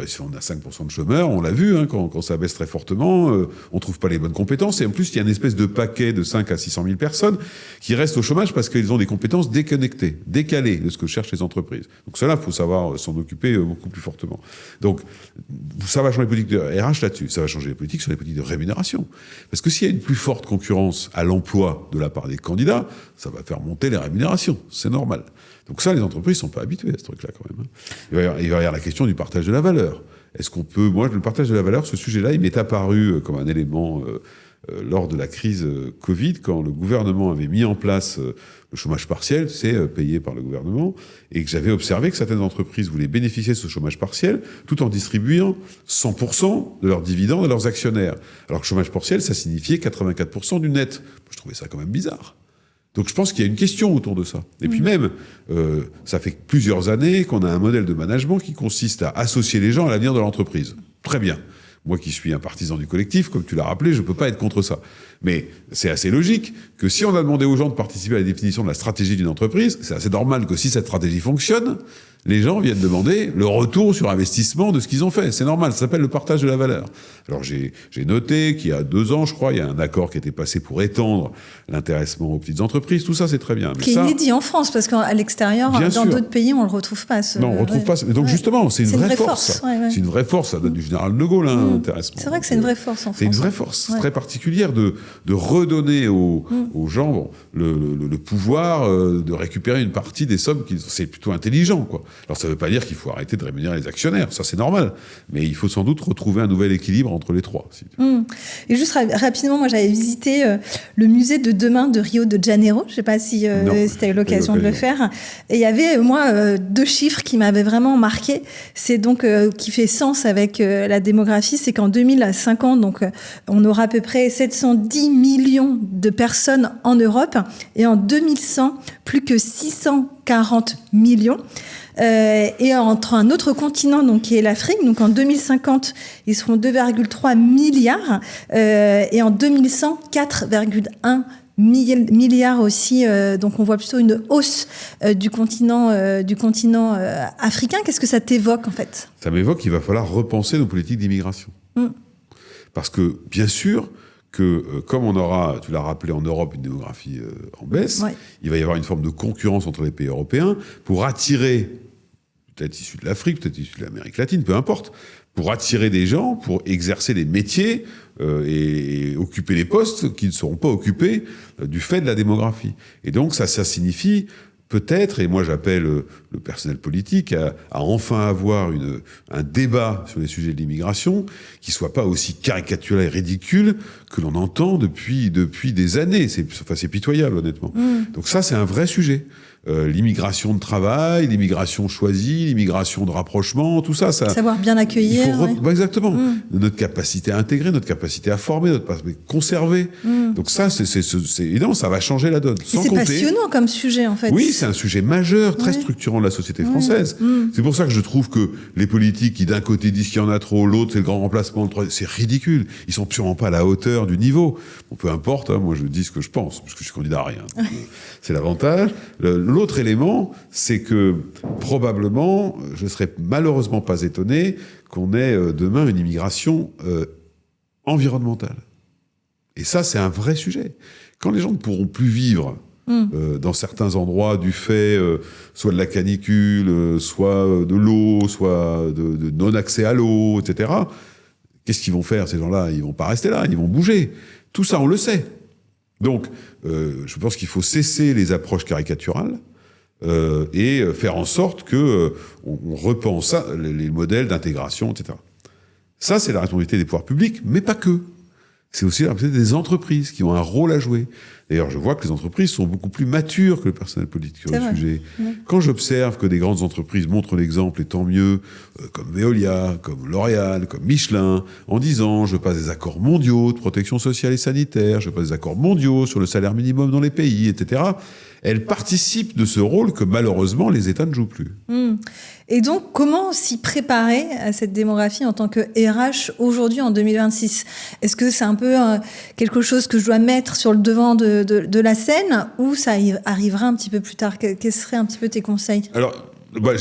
si on a 5% de chômeurs, on l'a vu, hein, quand ça baisse très fortement, on trouve pas les bonnes compétences. Et en plus, il y a une espèce de paquet de 5 à 600 000 personnes qui restent au chômage parce qu'ils ont des compétences déconnectées, décalées de ce que cherchent les entreprises. Donc cela, il faut savoir s'en occuper beaucoup plus fortement. Donc ça va changer les politiques RH là-dessus. Ça va changer les politiques sur les politiques de rémunération. Parce que s'il y a une plus forte concurrence à l'emploi de la part des candidats, ça va faire monter les rémunérations. C'est normal. Donc ça, les entreprises ne sont pas habituées à ce truc-là quand même. Il va y avoir la question du partage de la valeur. Est-ce qu'on peut... Moi, le partage de la valeur, ce sujet-là, il m'est apparu comme un élément lors de la crise Covid, quand le gouvernement avait mis en place le chômage partiel, payé par le gouvernement, et que j'avais observé que certaines entreprises voulaient bénéficier de ce chômage partiel tout en distribuant 100% de leurs dividendes à leurs actionnaires. Alors que chômage partiel, ça signifiait 84% du net. Je trouvais ça quand même bizarre. Donc je pense qu'il y a une question autour de ça. Et puis même, ça fait plusieurs années qu'on a un modèle de management qui consiste à associer les gens à l'avenir de l'entreprise. Très bien. Moi qui suis un partisan du collectif, comme tu l'as rappelé, je ne peux pas être contre ça. Mais c'est assez logique que si on a demandé aux gens de participer à la définition de la stratégie d'une entreprise, c'est assez normal que si cette stratégie fonctionne, les gens viennent demander le retour sur investissement de ce qu'ils ont fait. C'est normal, ça s'appelle le partage de la valeur. Alors j'ai noté qu'il y a 2 ans, je crois, il y a un accord qui a été passé pour étendre l'intéressement aux petites entreprises. Tout ça, c'est très bien. Mais qui est inédit en France, parce qu'à l'extérieur, dans d'autres pays, on ne le retrouve pas. Non, on ne retrouve pas. Donc justement, c'est une vraie force. C'est une vraie force, ça date du général de Gaulle, l'intéressement. C'est vrai que c'est une vraie force en France. C'est une vraie force très particulière de redonner aux gens le pouvoir de récupérer une partie des sommes. C'est plutôt intelligent, quoi. Alors ça ne veut pas dire qu'il faut arrêter de rémunérer les actionnaires, ça c'est normal. Mais il faut sans doute retrouver un nouvel équilibre entre les trois. Et juste rapidement, moi j'avais visité le musée de demain de Rio de Janeiro. Je ne sais pas si tu as eu l'occasion de le faire. Et il y avait, moi, 2 chiffres qui m'avaient vraiment marqué. C'est donc qui fait sens avec la démographie. C'est qu'en 2050, donc, on aura à peu près 710 millions de personnes en Europe. Et en 2100, plus que 640 millions. Et entre un autre continent, donc, qui est l'Afrique, donc en 2050, ils seront 2,3 milliards, et en 2100, 4,1 milliards aussi. Donc on voit plutôt une hausse du continent africain. Qu'est-ce que ça t'évoque en fait ? Ça m'évoque qu'il va falloir repenser nos politiques d'immigration. Parce que, bien sûr, que comme on aura, tu l'as rappelé, en Europe, une démographie en baisse, il va y avoir une forme de concurrence entre les pays européens pour attirer, peut-être issus de l'Afrique, peut-être issus de l'Amérique latine, peu importe, pour attirer des gens, pour exercer des métiers et occuper les postes qui ne seront pas occupés du fait de la démographie. Et donc ça signifie peut-être, et moi j'appelle le personnel politique à enfin avoir un débat sur les sujets de l'immigration qui soit pas aussi caricatural et ridicule que l'on entend depuis des années. C'est pitoyable, honnêtement. Donc ça, c'est un vrai sujet. L'immigration de travail, l'immigration choisie, l'immigration de rapprochement, tout ça. Savoir bien accueillir. Exactement. Notre capacité à intégrer, notre capacité à former, notre capacité à conserver. Donc ça, c'est évidemment, ça va changer la donne. C'est passionnant comme sujet, en fait. Oui, c'est un sujet majeur, très structurant de la société française. C'est pour ça que je trouve que les politiques qui, d'un côté, disent qu'il y en a trop, l'autre, c'est le grand remplacement, c'est ridicule. Ils sont sûrement pas à la hauteur du niveau. Bon, peu importe, moi je dis ce que je pense, parce que je suis candidat à rien. C'est l'avantage. L'autre élément, c'est que probablement, je ne serais malheureusement pas étonné qu'on ait demain une immigration environnementale. Et ça, c'est un vrai sujet. Quand les gens ne pourront plus vivre dans certains endroits du fait soit de la canicule, soit de l'eau, soit de non-accès à l'eau, etc., qu'est-ce qu'ils vont faire, ces gens-là ? Ils ne vont pas rester là, ils vont bouger. Tout ça, on le sait. Donc, je pense qu'il faut cesser les approches caricaturales et faire en sorte qu'on repense les modèles d'intégration, etc. Ça, c'est la responsabilité des pouvoirs publics, mais pas que. C'est aussi la responsabilité des entreprises qui ont un rôle à jouer. D'ailleurs, je vois que les entreprises sont beaucoup plus matures que le personnel politique sur le sujet. Quand j'observe que des grandes entreprises montrent l'exemple, et tant mieux, comme Veolia, comme L'Oréal, comme Michelin, en disant « je passe des accords mondiaux de protection sociale et sanitaire, je passe des accords mondiaux sur le salaire minimum dans les pays, etc. », elles participent de ce rôle que malheureusement les États ne jouent plus. Et donc, comment s'y préparer à cette démographie en tant que RH aujourd'hui en 2026 ? Est-ce que c'est un peu quelque chose que je dois mettre sur le devant de la scène ou ça arrivera un petit peu plus tard ? Quels seraient un petit peu tes conseils ? Alors,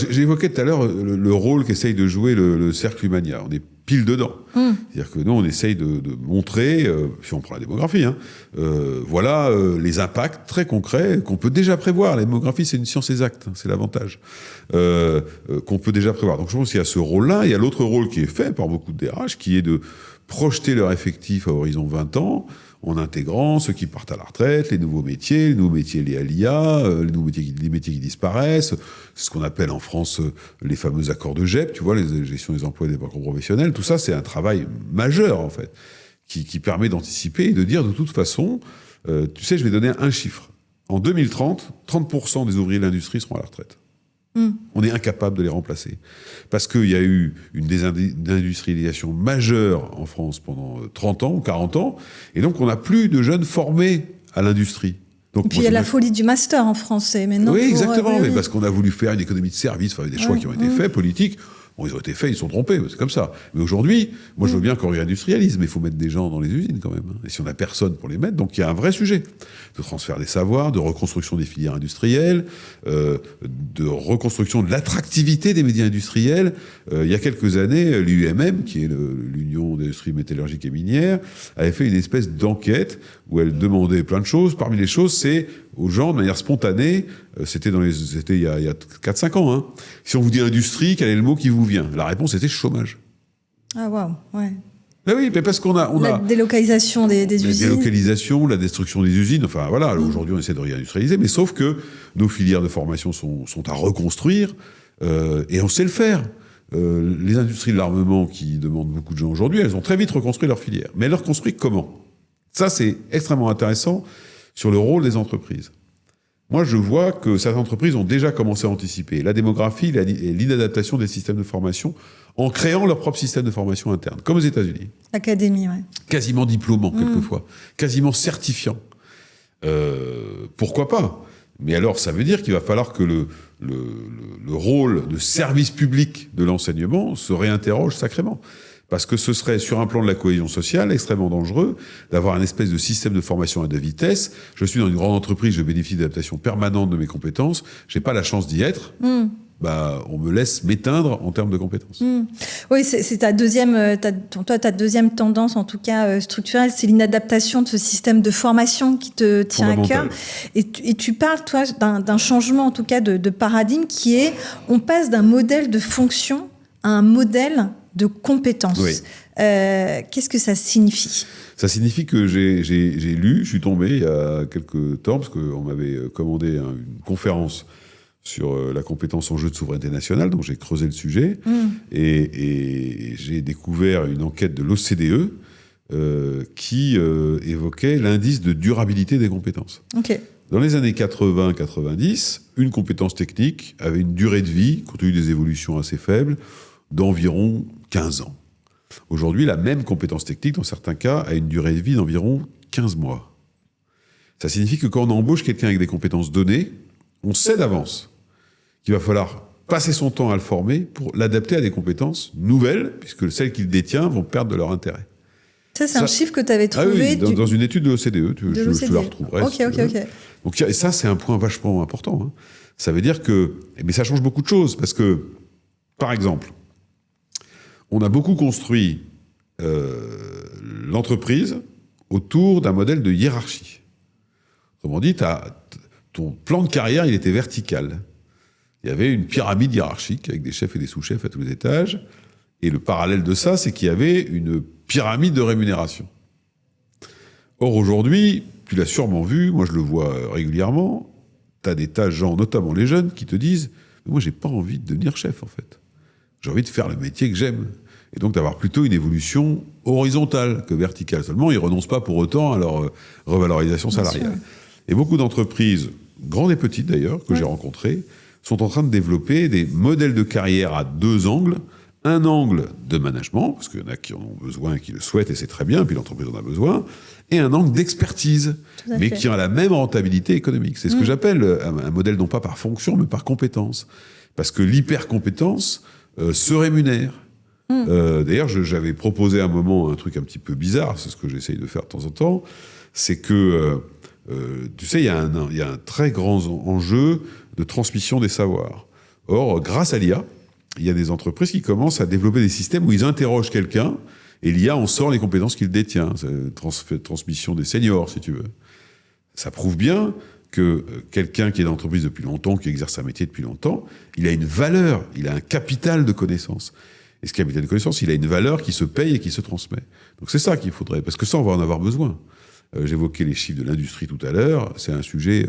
J'ai évoqué tout à l'heure le rôle qu'essaye de jouer le cercle Humania. On est pile dedans. C'est-à-dire que nous, on essaye de montrer, si on prend la démographie, voilà les impacts très concrets qu'on peut déjà prévoir. La démographie, c'est une science exacte, c'est l'avantage, qu'on peut déjà prévoir. Donc je pense qu'il y a ce rôle-là. Il y a l'autre rôle qui est fait par beaucoup de DRH, qui est de projeter leur effectif à horizon 20 ans, en intégrant ceux qui partent à la retraite, les nouveaux métiers liés à l'IA, les métiers qui disparaissent, c'est ce qu'on appelle en France les fameux accords de GEP, tu vois, les gestions des emplois et des parcours professionnels. Tout ça, c'est un travail majeur, en fait, qui permet d'anticiper et de dire, de toute façon, tu sais, je vais donner un chiffre. En 2030, 30% des ouvriers de l'industrie seront à la retraite. On est incapable de les remplacer. Parce qu'il y a eu une désindustrialisation majeure en France pendant 30 ans ou 40 ans, et donc on n'a plus de jeunes formés à l'industrie. Donc, et puis il y a la folie du master en français. Maintenant, oui, exactement, mais parce qu'on a voulu faire une économie de service, enfin, des choix qui ont été faits, politiques. Bon, ils ont été faits, ils sont trompés, c'est comme ça. Mais aujourd'hui, moi je veux bien qu'on réindustrialise, mais il faut mettre des gens dans les usines quand même. Et si on n'a personne pour les mettre, donc il y a un vrai sujet de transfert des savoirs, de reconstruction des filières industrielles, de reconstruction de l'attractivité des métiers industriels. Il y a quelques années, l'UMM, qui est l'Union des industries métallurgiques et minières, avait fait une espèce d'enquête où elle demandait plein de choses. Parmi les choses, c'est aux gens, de manière spontanée, c'était il y a 4-5 ans, si on vous dit industrie, quel est le mot qui vous vient? La réponse était chômage. Ah waouh, ouais. Ben oui, mais parce qu'on a... La délocalisation des usines. La délocalisation, la destruction des usines, enfin voilà, aujourd'hui on essaie de réindustrialiser, mais sauf que nos filières de formation sont à reconstruire, et on sait le faire. Les industries de l'armement qui demandent beaucoup de gens aujourd'hui, elles ont très vite reconstruit leurs filières. Mais elles les reconstruisent comment? Ça, c'est extrêmement intéressant sur le rôle des entreprises. Moi, je vois que certaines entreprises ont déjà commencé à anticiper la démographie et l'inadaptation des systèmes de formation en créant leur propre système de formation interne, comme aux États-Unis. L'académie, oui. Quasiment diplômant, quelquefois. Quasiment certifiant. Pourquoi pas? Mais alors, ça veut dire qu'il va falloir que le rôle de service public de l'enseignement se réinterroge sacrément. Parce que ce serait, sur un plan de la cohésion sociale, extrêmement dangereux d'avoir un espèce de système de formation à deux vitesses. Je suis dans une grande entreprise, je bénéficie d'adaptation permanente de mes compétences. J'ai pas la chance d'y être. On me laisse m'éteindre en termes de compétences. Oui, c'est ta deuxième tendance, en tout cas structurelle, c'est l'inadaptation de ce système de formation qui te tient à cœur. Et tu parles, toi, d'un changement, en tout cas, de paradigme qui est, on passe d'un modèle de fonction à un modèle de compétences. Oui. Qu'est-ce que ça signifie? Ça signifie que j'ai lu, je suis tombé il y a quelques temps, parce qu'on m'avait commandé une conférence sur la compétence en jeu de souveraineté nationale, donc j'ai creusé le sujet, et j'ai découvert une enquête de l'OCDE qui évoquait l'indice de durabilité des compétences. Okay. Dans les années 80-90, une compétence technique avait une durée de vie, compte tenu des évolutions assez faibles, d'environ 15 ans. Aujourd'hui, la même compétence technique, dans certains cas, a une durée de vie d'environ 15 mois. Ça signifie que quand on embauche quelqu'un avec des compétences données, on sait d'avance qu'il va falloir passer son temps à le former pour l'adapter à des compétences nouvelles, puisque celles qu'il détient vont perdre de leur intérêt. Ça, c'est un chiffre que tu avais trouvé... Ah oui, dans une étude de l'OCDE, je te la retrouverai. Ok. Donc, et ça, c'est un point vachement important. Ça veut dire que... Mais ça change beaucoup de choses, parce que, par exemple, on a beaucoup construit l'entreprise autour d'un modèle de hiérarchie. Autrement dit, ton plan de carrière, il était vertical. Il y avait une pyramide hiérarchique avec des chefs et des sous-chefs à tous les étages. Et le parallèle de ça, c'est qu'il y avait une pyramide de rémunération. Or, aujourd'hui, tu l'as sûrement vu, moi je le vois régulièrement, tu as des tas de gens, notamment les jeunes, qui te disent « Moi, j'ai pas envie de devenir chef, en fait. J'ai envie de faire le métier que j'aime. » Et donc d'avoir plutôt une évolution horizontale que verticale. Seulement, ils ne renoncent pas pour autant à leur revalorisation salariale. Et beaucoup d'entreprises, grandes et petites d'ailleurs, que j'ai rencontrées, sont en train de développer des modèles de carrière à deux angles. Un angle de management, parce qu'il y en a qui en ont besoin et qui le souhaitent, et c'est très bien, puis l'entreprise en a besoin, et un angle d'expertise, mais qui a la même rentabilité économique. C'est ce que j'appelle un modèle non pas par fonction, mais par compétence. Parce que l'hypercompétence se rémunère. D'ailleurs, j'avais proposé à un moment un truc un petit peu bizarre, c'est ce que j'essaye de faire de temps en temps, c'est que, tu sais, il y a un très grand enjeu de transmission des savoirs. Or, grâce à l'IA, il y a des entreprises qui commencent à développer des systèmes où ils interrogent quelqu'un et l'IA en sort les compétences qu'il détient. Transmission des seniors, si tu veux. Ça prouve bien que quelqu'un qui est dans l'entreprise depuis longtemps, qui exerce un métier depuis longtemps, il a une valeur, il a un capital de connaissances. Et ce capital de connaissances, il a une valeur qui se paye et qui se transmet. Donc c'est ça qu'il faudrait, parce que ça, on va en avoir besoin. J'évoquais les chiffres de l'industrie tout à l'heure, c'est un sujet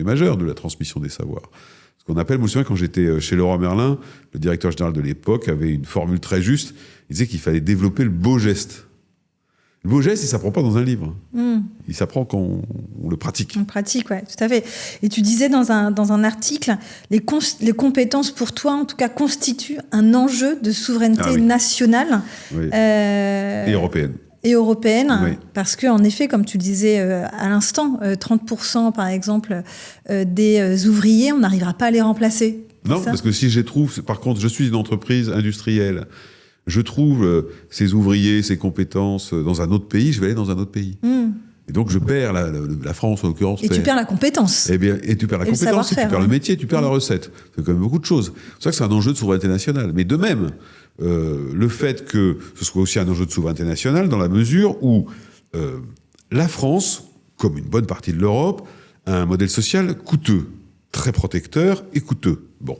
majeur de la transmission des savoirs. Ce qu'on appelle, moi je me souviens, quand j'étais chez Leroy Merlin, le directeur général de l'époque avait une formule très juste, il disait qu'il fallait développer le beau geste. Le beau geste, il ne s'apprend pas dans un livre. Il s'apprend quand on le pratique. On le pratique, oui, tout à fait. Et tu disais dans un article, les compétences pour toi, en tout cas, constituent un enjeu de souveraineté nationale. Oui. Et européenne. Et européenne, Oui. Parce qu'en effet, comme tu le disais à l'instant, 30% par exemple des ouvriers, on n'arrivera pas à les remplacer. Non, parce que si je les trouve, par contre, je suis une entreprise industrielle, je trouve ces ouvriers, ces compétences dans un autre pays, je vais aller dans un autre pays. Et donc je perds la France en l'occurrence. Et tu perds la compétence. Et tu perds la compétence, et tu perds le métier, tu perds la recette. C'est quand même beaucoup de choses. C'est pour ça que c'est un enjeu de souveraineté nationale. Mais de même, le fait que ce soit aussi un enjeu de souveraineté nationale dans la mesure où la France, comme une bonne partie de l'Europe, a un modèle social coûteux, très protecteur et coûteux. Bon.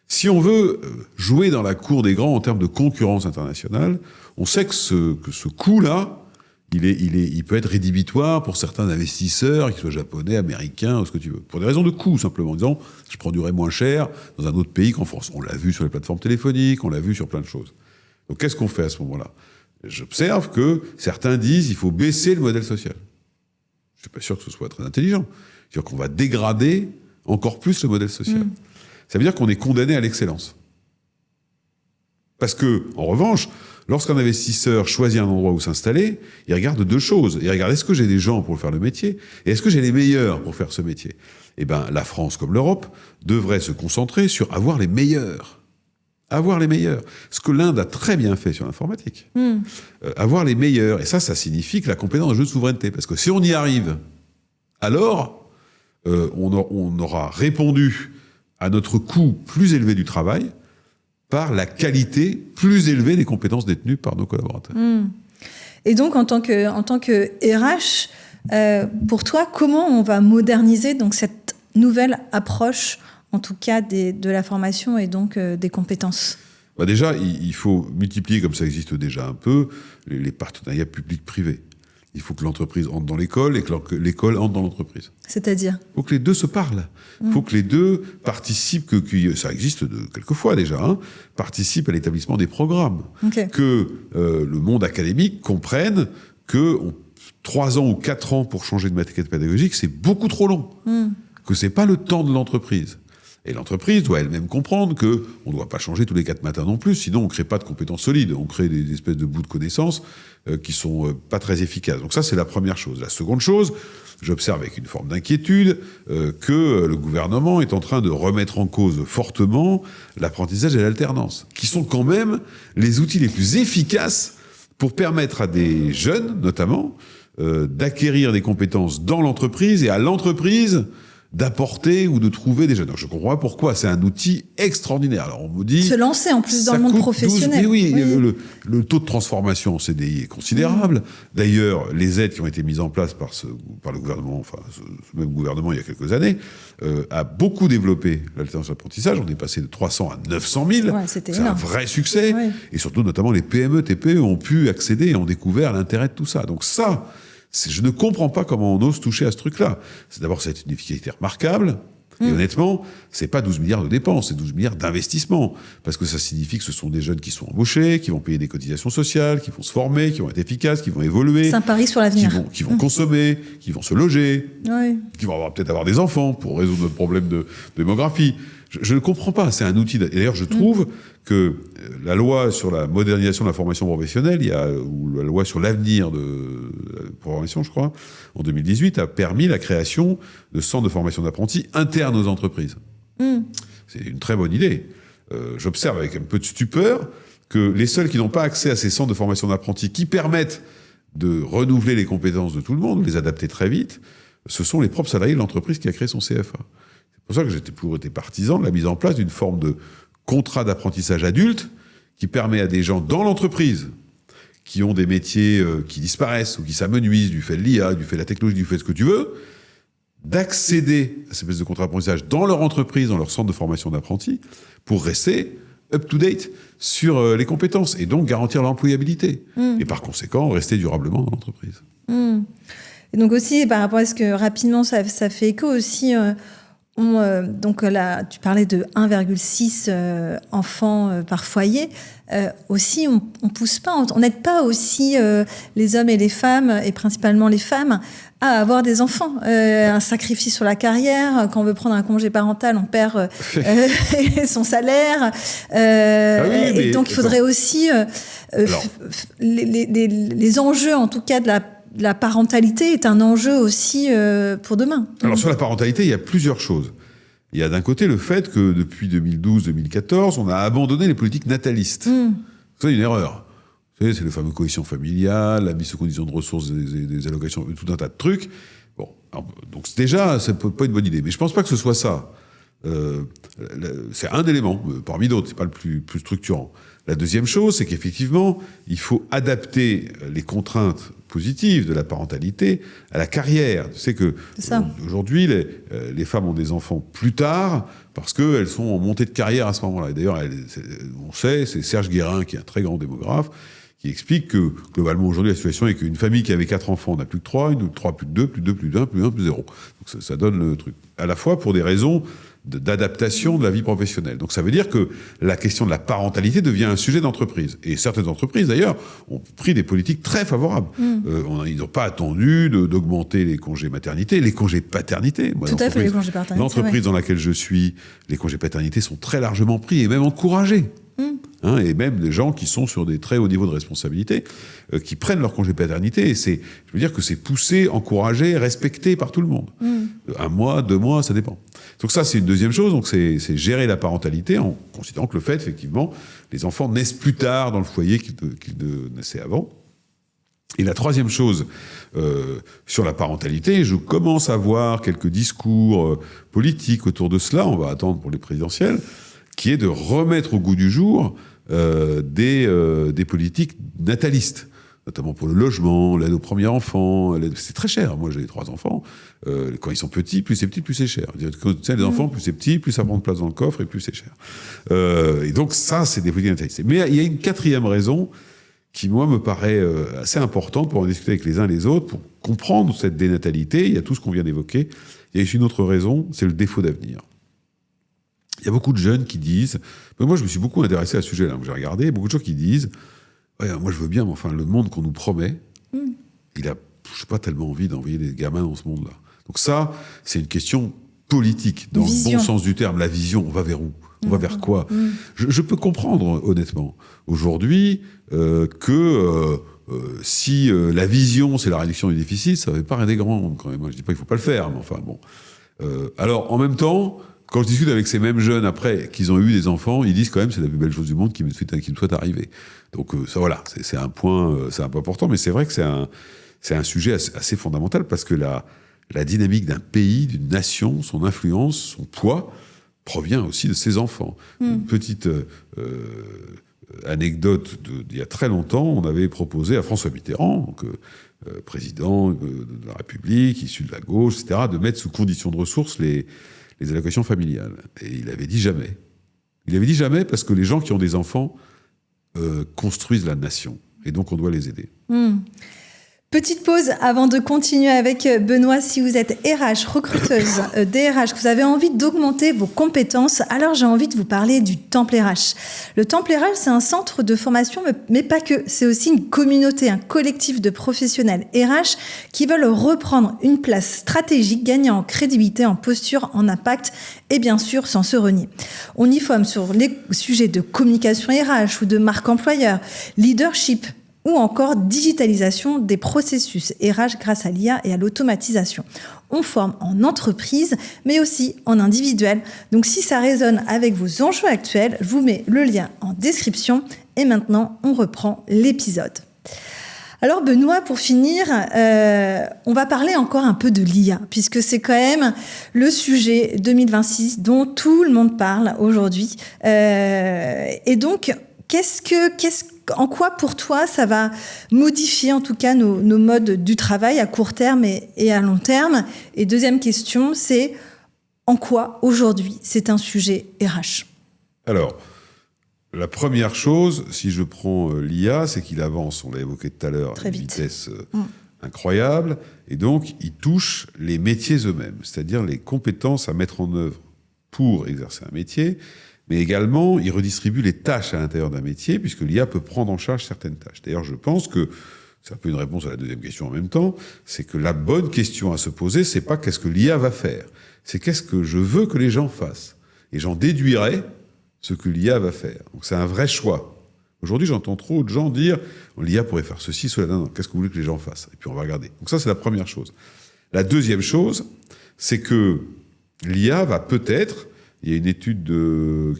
Si on veut jouer dans la cour des grands en termes de concurrence internationale, on sait que ce coût-là, il peut être rédhibitoire pour certains investisseurs, qu'ils soient japonais, américains, ou ce que tu veux. Pour des raisons de coût, simplement, en disant je produirai moins cher dans un autre pays qu'en France. On l'a vu sur les plateformes téléphoniques, on l'a vu sur plein de choses. Donc qu'est-ce qu'on fait à ce moment-là? J'observe que certains disent il faut baisser le modèle social. Je ne suis pas sûr que ce soit très intelligent. C'est-à-dire qu'on va dégrader encore plus le modèle social. Ça veut dire qu'on est condamné à l'excellence. Parce que, en revanche, lorsqu'un investisseur choisit un endroit où s'installer, il regarde deux choses. Il regarde est-ce que j'ai des gens pour faire le métier et est-ce que j'ai les meilleurs pour faire ce métier. Eh bien, la France, comme l'Europe, devrait se concentrer sur avoir les meilleurs. Avoir les meilleurs. Ce que l'Inde a très bien fait sur l'informatique. Avoir les meilleurs. Et ça signifie que la compétence est un jeu de souveraineté. Parce que si on y arrive, alors on aura répondu à notre coût plus élevé du travail par la qualité plus élevée des compétences détenues par nos collaborateurs. Et donc, en tant que RH, pour toi, comment on va moderniser donc, cette nouvelle approche, en tout cas de la formation et donc des compétences? Déjà, il faut multiplier, comme ça existe déjà un peu, les partenariats publics-privés. Il faut que l'entreprise entre dans l'école et que l'école entre dans l'entreprise. C'est-à-dire ? Il faut que les deux se parlent. Il faut que les deux participent, ça existe quelquefois déjà, participent à l'établissement des programmes. Okay. Que le monde académique comprenne que 3 ans ou 4 ans pour changer de maquette pédagogique, c'est beaucoup trop long. Que c'est pas le temps de l'entreprise. Et l'entreprise doit elle-même comprendre que on ne doit pas changer tous les 4 matins non plus, sinon on ne crée pas de compétences solides, on crée des espèces de bouts de connaissances qui sont pas très efficaces. Donc ça, c'est la première chose. La seconde chose, j'observe avec une forme d'inquiétude que le gouvernement est en train de remettre en cause fortement l'apprentissage et l'alternance, qui sont quand même les outils les plus efficaces pour permettre à des jeunes, notamment, d'acquérir des compétences dans l'entreprise et à l'entreprise d'apporter ou de trouver des jeunes. Alors, je comprends pas pourquoi, c'est un outil extraordinaire. Alors on me dit... Se lancer en plus dans le monde professionnel. Oui. Le taux de transformation en CDI est considérable. D'ailleurs, les aides qui ont été mises en place par le gouvernement, enfin ce même gouvernement il y a quelques années, a beaucoup développé l'alternance et l'apprentissage. On est passé de 300 à 900 000. C'est un vrai succès. Ouais. Et surtout, notamment, les PME, TPE ont pu accéder et ont découvert l'intérêt de tout ça. Donc ça... Je ne comprends pas comment on ose toucher à ce truc-là. D'abord, c'est une efficacité remarquable. Et honnêtement, c'est pas 12 milliards de dépenses, c'est 12 milliards d'investissements. Parce que ça signifie que ce sont des jeunes qui sont embauchés, qui vont payer des cotisations sociales, qui vont se former, qui vont être efficaces, qui vont évoluer. C'est un pari sur l'avenir. Qui vont consommer, qui vont se loger, qui vont peut-être avoir des enfants pour résoudre notre problème de démographie. Je ne comprends pas, c'est un outil. Et d'ailleurs, je trouve que la loi sur la modernisation de la formation professionnelle, ou la loi sur l'avenir de la formation, je crois, en 2018, a permis la création de centres de formation d'apprentis internes aux entreprises. C'est une très bonne idée. J'observe avec un peu de stupeur que les seuls qui n'ont pas accès à ces centres de formation d'apprentis qui permettent de renouveler les compétences de tout le monde, de les adapter très vite, ce sont les propres salariés de l'entreprise qui a créé son CFA. C'est pour ça que j'étais partisan de la mise en place d'une forme de contrat d'apprentissage adulte qui permet à des gens dans l'entreprise qui ont des métiers qui disparaissent ou qui s'amenuisent du fait de l'IA, du fait de la technologie, du fait de ce que tu veux, d'accéder à ces espèces de contrats d'apprentissage dans leur entreprise, dans leur centre de formation d'apprentis, pour rester up-to-date sur les compétences et donc garantir l'employabilité. Et par conséquent, rester durablement dans l'entreprise. Et donc aussi, par rapport à ce que rapidement ça fait écho aussi, donc là, tu parlais de 1,6 enfants par foyer. Aussi, on pousse pas, on n'aide pas aussi les hommes et les femmes, et principalement les femmes, à avoir des enfants. Un sacrifice sur la carrière. Quand on veut prendre un congé parental, on perd son salaire. Et donc, il faudrait aussi les enjeux, en tout cas, de la parentalité est un enjeu aussi pour demain. Alors sur la parentalité, il y a plusieurs choses. Il y a d'un côté le fait que depuis 2012-2014, on a abandonné les politiques natalistes. C'est une erreur. Vous savez, c'est le fameux cohésion familiale, la mise sous condition de ressources des allocations, tout un tas de trucs. Bon, alors, donc déjà, c'est pas une bonne idée. Mais je pense pas que ce soit ça. C'est un élément, parmi d'autres, c'est pas le plus structurant. La deuxième chose, c'est qu'effectivement, il faut adapter les contraintes positives de la parentalité à la carrière. Tu sais que aujourd'hui, les femmes ont des enfants plus tard parce qu'elles sont en montée de carrière à ce moment-là. Et d'ailleurs, on sait, c'est Serge Guérin, qui est un très grand démographe, qui explique que, globalement, aujourd'hui, la situation est qu'une famille qui avait 4 enfants n'a plus que 3, une 3 plus que 2, plus 2 plus 1, plus 1 plus 0. Donc ça donne le truc. À la fois pour des raisons d'adaptation de la vie professionnelle. Donc ça veut dire que la question de la parentalité devient un sujet d'entreprise. Et certaines entreprises, d'ailleurs, ont pris des politiques très favorables. Ils n'ont pas attendu d'augmenter les congés maternité, les congés paternité. Tout à fait, les congés paternité. L'entreprise dans laquelle je suis, les congés paternité sont très largement pris et même encouragés. Et même des gens qui sont sur des très hauts niveaux de responsabilité, qui prennent leur congé paternité. Et je veux dire que c'est poussé, encouragé, respecté par tout le monde. 1 mois, 2 mois, ça dépend. Donc ça, c'est une deuxième chose. Donc c'est gérer la parentalité en considérant que le fait, effectivement, les enfants naissent plus tard dans le foyer qu'ils ne naissaient avant. Et la troisième chose sur la parentalité, je commence à voir quelques discours politiques autour de cela, on va attendre pour les présidentielles, qui est de remettre au goût du jour des politiques natalistes, notamment pour le logement, l'aide au premier enfant. C'est très cher. Moi, j'ai 3 enfants. Quand ils sont petits, plus c'est petit, plus c'est cher. Quand tu as les enfants, plus c'est petit, plus ça prend de place dans le coffre et plus c'est cher. Et donc ça, c'est des politiques natalistes. Mais il y a une 4e raison qui, moi, me paraît assez importante pour en discuter avec les uns et les autres, pour comprendre cette dénatalité. Il y a tout ce qu'on vient d'évoquer. Il y a une autre raison, c'est le défaut d'avenir. Il y a beaucoup de jeunes qui disent... Moi, je me suis beaucoup intéressé à ce sujet-là. J'ai regardé, beaucoup de gens qui disent ouais, moi, je veux bien, mais enfin, le monde qu'on nous promet, je n'ai pas tellement envie d'envoyer des gamins dans ce monde-là. Donc ça, c'est une question politique, dans le bon sens du terme. La vision, on va vers où ? On va vers quoi ? Je peux comprendre, honnêtement, aujourd'hui, si la vision, c'est la réduction du déficit, ça ne fait pas rien des grands, quand même. Moi, je ne dis pas qu'il ne faut pas le faire, mais enfin, bon. Alors, en même temps... Quand je discute avec ces mêmes jeunes, après qu'ils ont eu des enfants, ils disent quand même que c'est la plus belle chose du monde qui me soit arrivée. Donc ça, voilà, c'est un point important, mais c'est vrai que c'est un sujet assez fondamental parce que la dynamique d'un pays, d'une nation, son influence, son poids, provient aussi de ses enfants. Une petite anecdote d'il y a très longtemps, on avait proposé à François Mitterrand, donc, président de la République, issu de la gauche, etc., de mettre sous condition de ressources les allocations familiales. Et il avait dit jamais. Il avait dit jamais parce que les gens qui ont des enfants construisent la nation. Et donc, on doit les aider. Petite pause avant de continuer avec Benoît. Si vous êtes RH, recruteuse, DRH, que vous avez envie d'augmenter vos compétences, alors j'ai envie de vous parler du Temple RH. Le Temple RH, c'est un centre de formation, mais pas que. C'est aussi une communauté, un collectif de professionnels RH qui veulent reprendre une place stratégique, gagner en crédibilité, en posture, en impact et bien sûr sans se renier. On y forme sur les sujets de communication RH ou de marque employeur, leadership, ou encore digitalisation des processus RH grâce à l'IA et à l'automatisation. On forme en entreprise, mais aussi en individuel. Donc si ça résonne avec vos enjeux actuels, je vous mets le lien en description. Et maintenant, on reprend l'épisode. Alors Benoît, pour finir, on va parler encore un peu de l'IA, puisque c'est quand même le sujet 2026 dont tout le monde parle aujourd'hui. Et donc, en quoi pour toi ça va modifier en tout cas nos modes du travail à court terme et à long terme? Et deuxième question, c'est en quoi aujourd'hui c'est un sujet RH? Alors, la première chose, si je prends l'IA, c'est qu'il avance, on l'a évoqué tout à l'heure, à une vitesse incroyable, et donc il touche les métiers eux-mêmes, c'est-à-dire les compétences à mettre en œuvre pour exercer un métier, mais également il redistribue les tâches à l'intérieur d'un métier, puisque l'IA peut prendre en charge certaines tâches. D'ailleurs, je pense que, c'est un peu une réponse à la deuxième question en même temps, c'est que la bonne question à se poser, c'est pas qu'est-ce que l'IA va faire, c'est qu'est-ce que je veux que les gens fassent. Et j'en déduirai ce que l'IA va faire. Donc c'est un vrai choix. Aujourd'hui, j'entends trop de gens dire l'IA pourrait faire ceci, cela. Non, qu'est-ce que vous voulez que les gens fassent? Et puis on va regarder. Donc ça, c'est la première chose. La deuxième chose, c'est que l'IA va peut-être, il y a une étude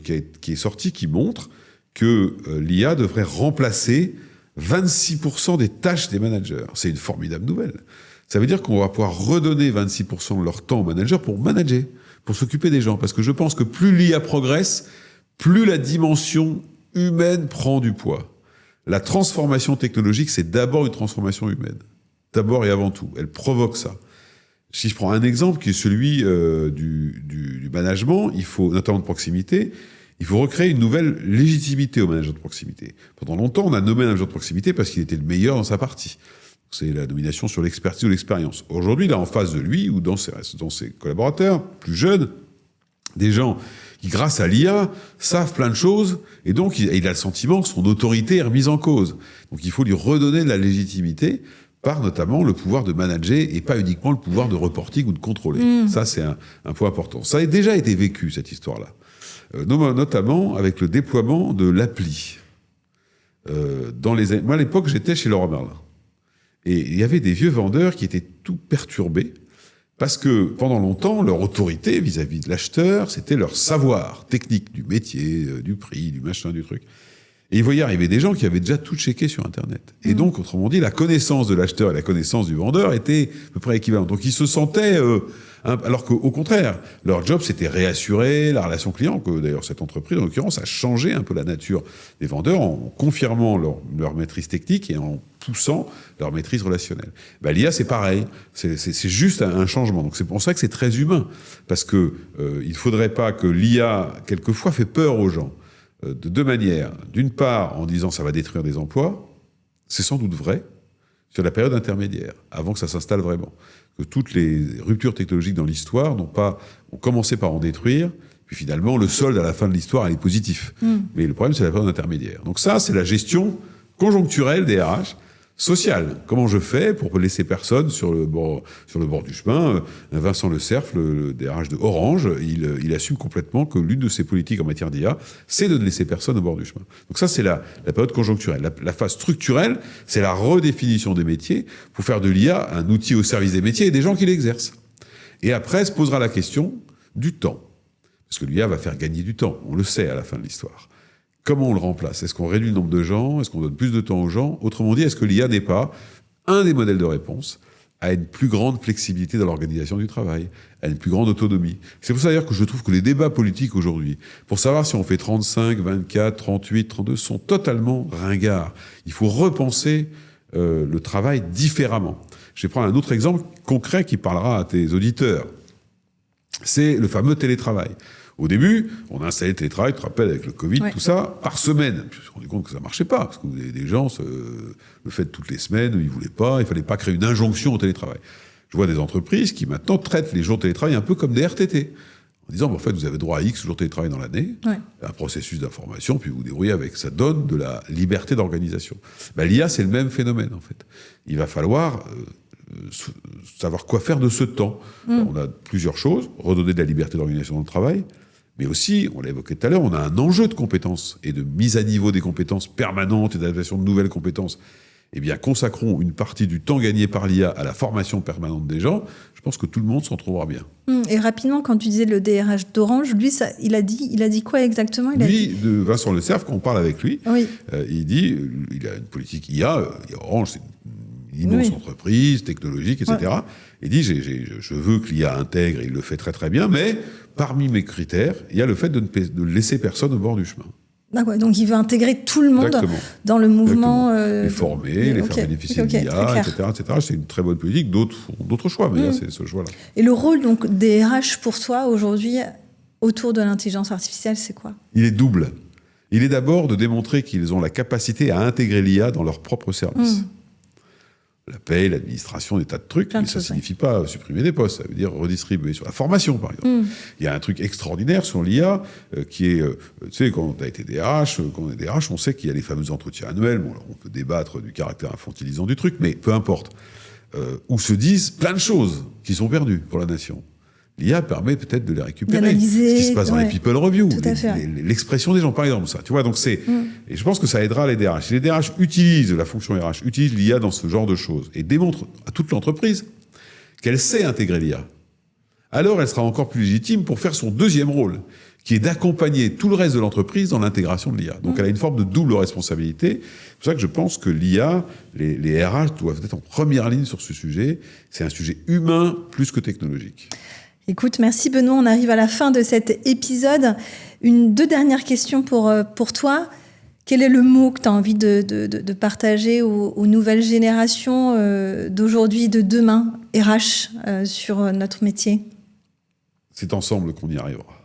qui est sortie qui montre que l'IA devrait remplacer 26% des tâches des managers. C'est une formidable nouvelle. Ça veut dire qu'on va pouvoir redonner 26% de leur temps aux managers pour manager, pour s'occuper des gens. Parce que je pense que plus l'IA progresse, plus la dimension humaine prend du poids. La transformation technologique, c'est d'abord une transformation humaine. D'abord et avant tout. Elle provoque ça. Si je prends un exemple qui est celui du management, il faut, notamment de proximité, il faut recréer une nouvelle légitimité au manager de proximité. Pendant longtemps, on a nommé un manager de proximité parce qu'il était le meilleur dans sa partie. C'est la nomination sur l'expertise ou l'expérience. Aujourd'hui, là, en face de lui ou dans ses collaborateurs plus jeunes, des gens qui, grâce à l'IA, savent plein de choses, et donc il a le sentiment que son autorité est remise en cause. Donc il faut lui redonner de la légitimité par notamment le pouvoir de manager et pas uniquement le pouvoir de reporting ou de contrôler. Ça, c'est un point important. Ça a déjà été vécu, cette histoire-là. Notamment avec le déploiement de l'appli. Moi, à l'époque, j'étais chez Leroy Merlin. Et il y avait des vieux vendeurs qui étaient tout perturbés parce que pendant longtemps, leur autorité vis-à-vis de l'acheteur, c'était leur savoir technique du métier, du prix, du machin, du truc. Et ils voyaient arriver des gens qui avaient déjà tout checké sur Internet. Et donc, autrement dit, la connaissance de l'acheteur et la connaissance du vendeur étaient à peu près équivalentes. Donc, ils se sentaient... alors qu'au contraire, leur job, c'était réassurer la relation client, que d'ailleurs cette entreprise, en l'occurrence, a changé un peu la nature des vendeurs en confirmant leur maîtrise technique et en poussant leur maîtrise relationnelle. L'IA, c'est pareil. C'est juste un changement. Donc c'est pour ça que c'est très humain. Parce que il ne faudrait pas que l'IA, quelquefois, fait peur aux gens. De deux manières. D'une part, en disant ça va détruire des emplois. C'est sans doute vrai sur la période intermédiaire, avant que ça s'installe vraiment. Que toutes les ruptures technologiques dans l'histoire ont commencé par en détruire, puis finalement, le solde à la fin de l'histoire, elle est positif. Mais le problème, c'est la période intermédiaire. Donc ça, c'est la gestion conjoncturelle des RH, sociale. Comment je fais pour laisser personne sur le bord du chemin? Vincent Le Cerf, le DRH de Orange, il assume complètement que l'une de ses politiques en matière d'IA, c'est de ne laisser personne au bord du chemin. Donc ça, c'est la période conjoncturelle. La phase structurelle, c'est la redéfinition des métiers pour faire de l'IA un outil au service des métiers et des gens qui l'exercent. Et après, se posera la question du temps. Parce que l'IA va faire gagner du temps. On le sait à la fin de l'histoire. Comment on le remplace? Est-ce qu'on réduit le nombre de gens? Est-ce qu'on donne plus de temps aux gens? Autrement dit, est-ce que l'IA n'est pas un des modèles de réponse à une plus grande flexibilité dans l'organisation du travail, à une plus grande autonomie? C'est pour ça d'ailleurs que je trouve que les débats politiques aujourd'hui, pour savoir si on fait 35, 24, 38, 32, sont totalement ringards. Il faut repenser le travail différemment. Je vais prendre un autre exemple concret qui parlera à tes auditeurs. C'est le fameux télétravail. Au début, on a installé le télétravail, tu te rappelles, avec le Covid, tout ça, par semaine. Puis on s'est rendu compte que ça marchait pas, parce que des gens le faisaient toutes les semaines, ils voulaient pas, il fallait pas créer une injonction au télétravail. Je vois des entreprises qui maintenant traitent les jours de télétravail un peu comme des RTT, en disant, en fait, vous avez droit à X jours de télétravail dans l'année, un processus d'information, puis vous vous débrouillez avec. Ça donne de la liberté d'organisation. L'IA, c'est le même phénomène, en fait. Il va falloir savoir quoi faire de ce temps. On a plusieurs choses, redonner de la liberté d'organisation dans le travail, mais aussi, on l'a évoqué tout à l'heure, on a un enjeu de compétences et de mise à niveau des compétences permanentes et d'adaptation de nouvelles compétences. Eh bien, consacrons une partie du temps gagné par l'IA à la formation permanente des gens. Je pense que tout le monde s'en trouvera bien. Et rapidement, quand tu disais le DRH d'Orange, lui, il a dit quoi exactement? De Vincent Le Cerf, quand on parle avec lui, il dit, il a une politique IA. Orange, c'est une immense entreprise, technologique, etc. Ouais. Il dit, je veux que l'IA intègre, et il le fait très très bien, mais parmi mes critères, il y a le fait de ne laisser personne au bord du chemin. D'accord, donc il veut intégrer tout le monde dans le mouvement. Les former, les faire bénéficier de l'IA, etc., etc. C'est une très bonne politique. D'autres font d'autres choix, mais là, c'est ce choix-là. Et le rôle donc, des RH pour toi aujourd'hui autour de l'intelligence artificielle, c'est quoi? Il est double. Il est d'abord de démontrer qu'ils ont la capacité à intégrer l'IA dans leurs propres services. La paye, l'administration, des tas de trucs, mais ça ne signifie pas supprimer des postes, ça veut dire redistribuer sur la formation, par exemple. Il y a un truc extraordinaire sur l'IA qui est, tu sais, quand on a été DRH, on sait qu'il y a les fameux entretiens annuels, bon, alors on peut débattre du caractère infantilisant du truc, mais peu importe, où se disent plein de choses qui sont perdues pour la nation. L'IA permet peut-être de les récupérer. Ce qui se passe dans les people review, l'expression des gens, par exemple, ça. Tu vois, donc c'est. Et je pense que ça aidera les DRH. Si les DRH utilisent la fonction RH, utilisent l'IA dans ce genre de choses et démontrent à toute l'entreprise qu'elle sait intégrer l'IA, alors elle sera encore plus légitime pour faire son deuxième rôle, qui est d'accompagner tout le reste de l'entreprise dans l'intégration de l'IA. Donc elle a une forme de double responsabilité. C'est pour ça que je pense que l'IA, les RH doivent être en première ligne sur ce sujet. C'est un sujet humain plus que technologique. Écoute, merci Benoît, on arrive à la fin de cet épisode. Deux dernières questions pour toi. Quel est le mot que tu as envie de partager aux nouvelles générations d'aujourd'hui, de demain, RH, sur notre métier? C'est ensemble qu'on y arrivera.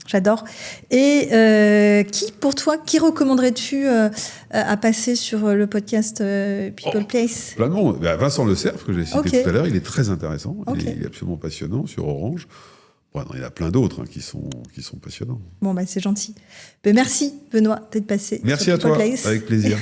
J'adore. Et pour toi, qui recommanderais-tu à passer sur le podcast People Place? Plein de monde. Vincent Le Cerf, que j'ai cité tout à l'heure, il est très intéressant. Il est absolument passionnant sur Orange. Bon, il y en a plein d'autres qui sont passionnants. Bon, c'est gentil. Merci, Benoît, d'être passé. Merci à toi, avec plaisir.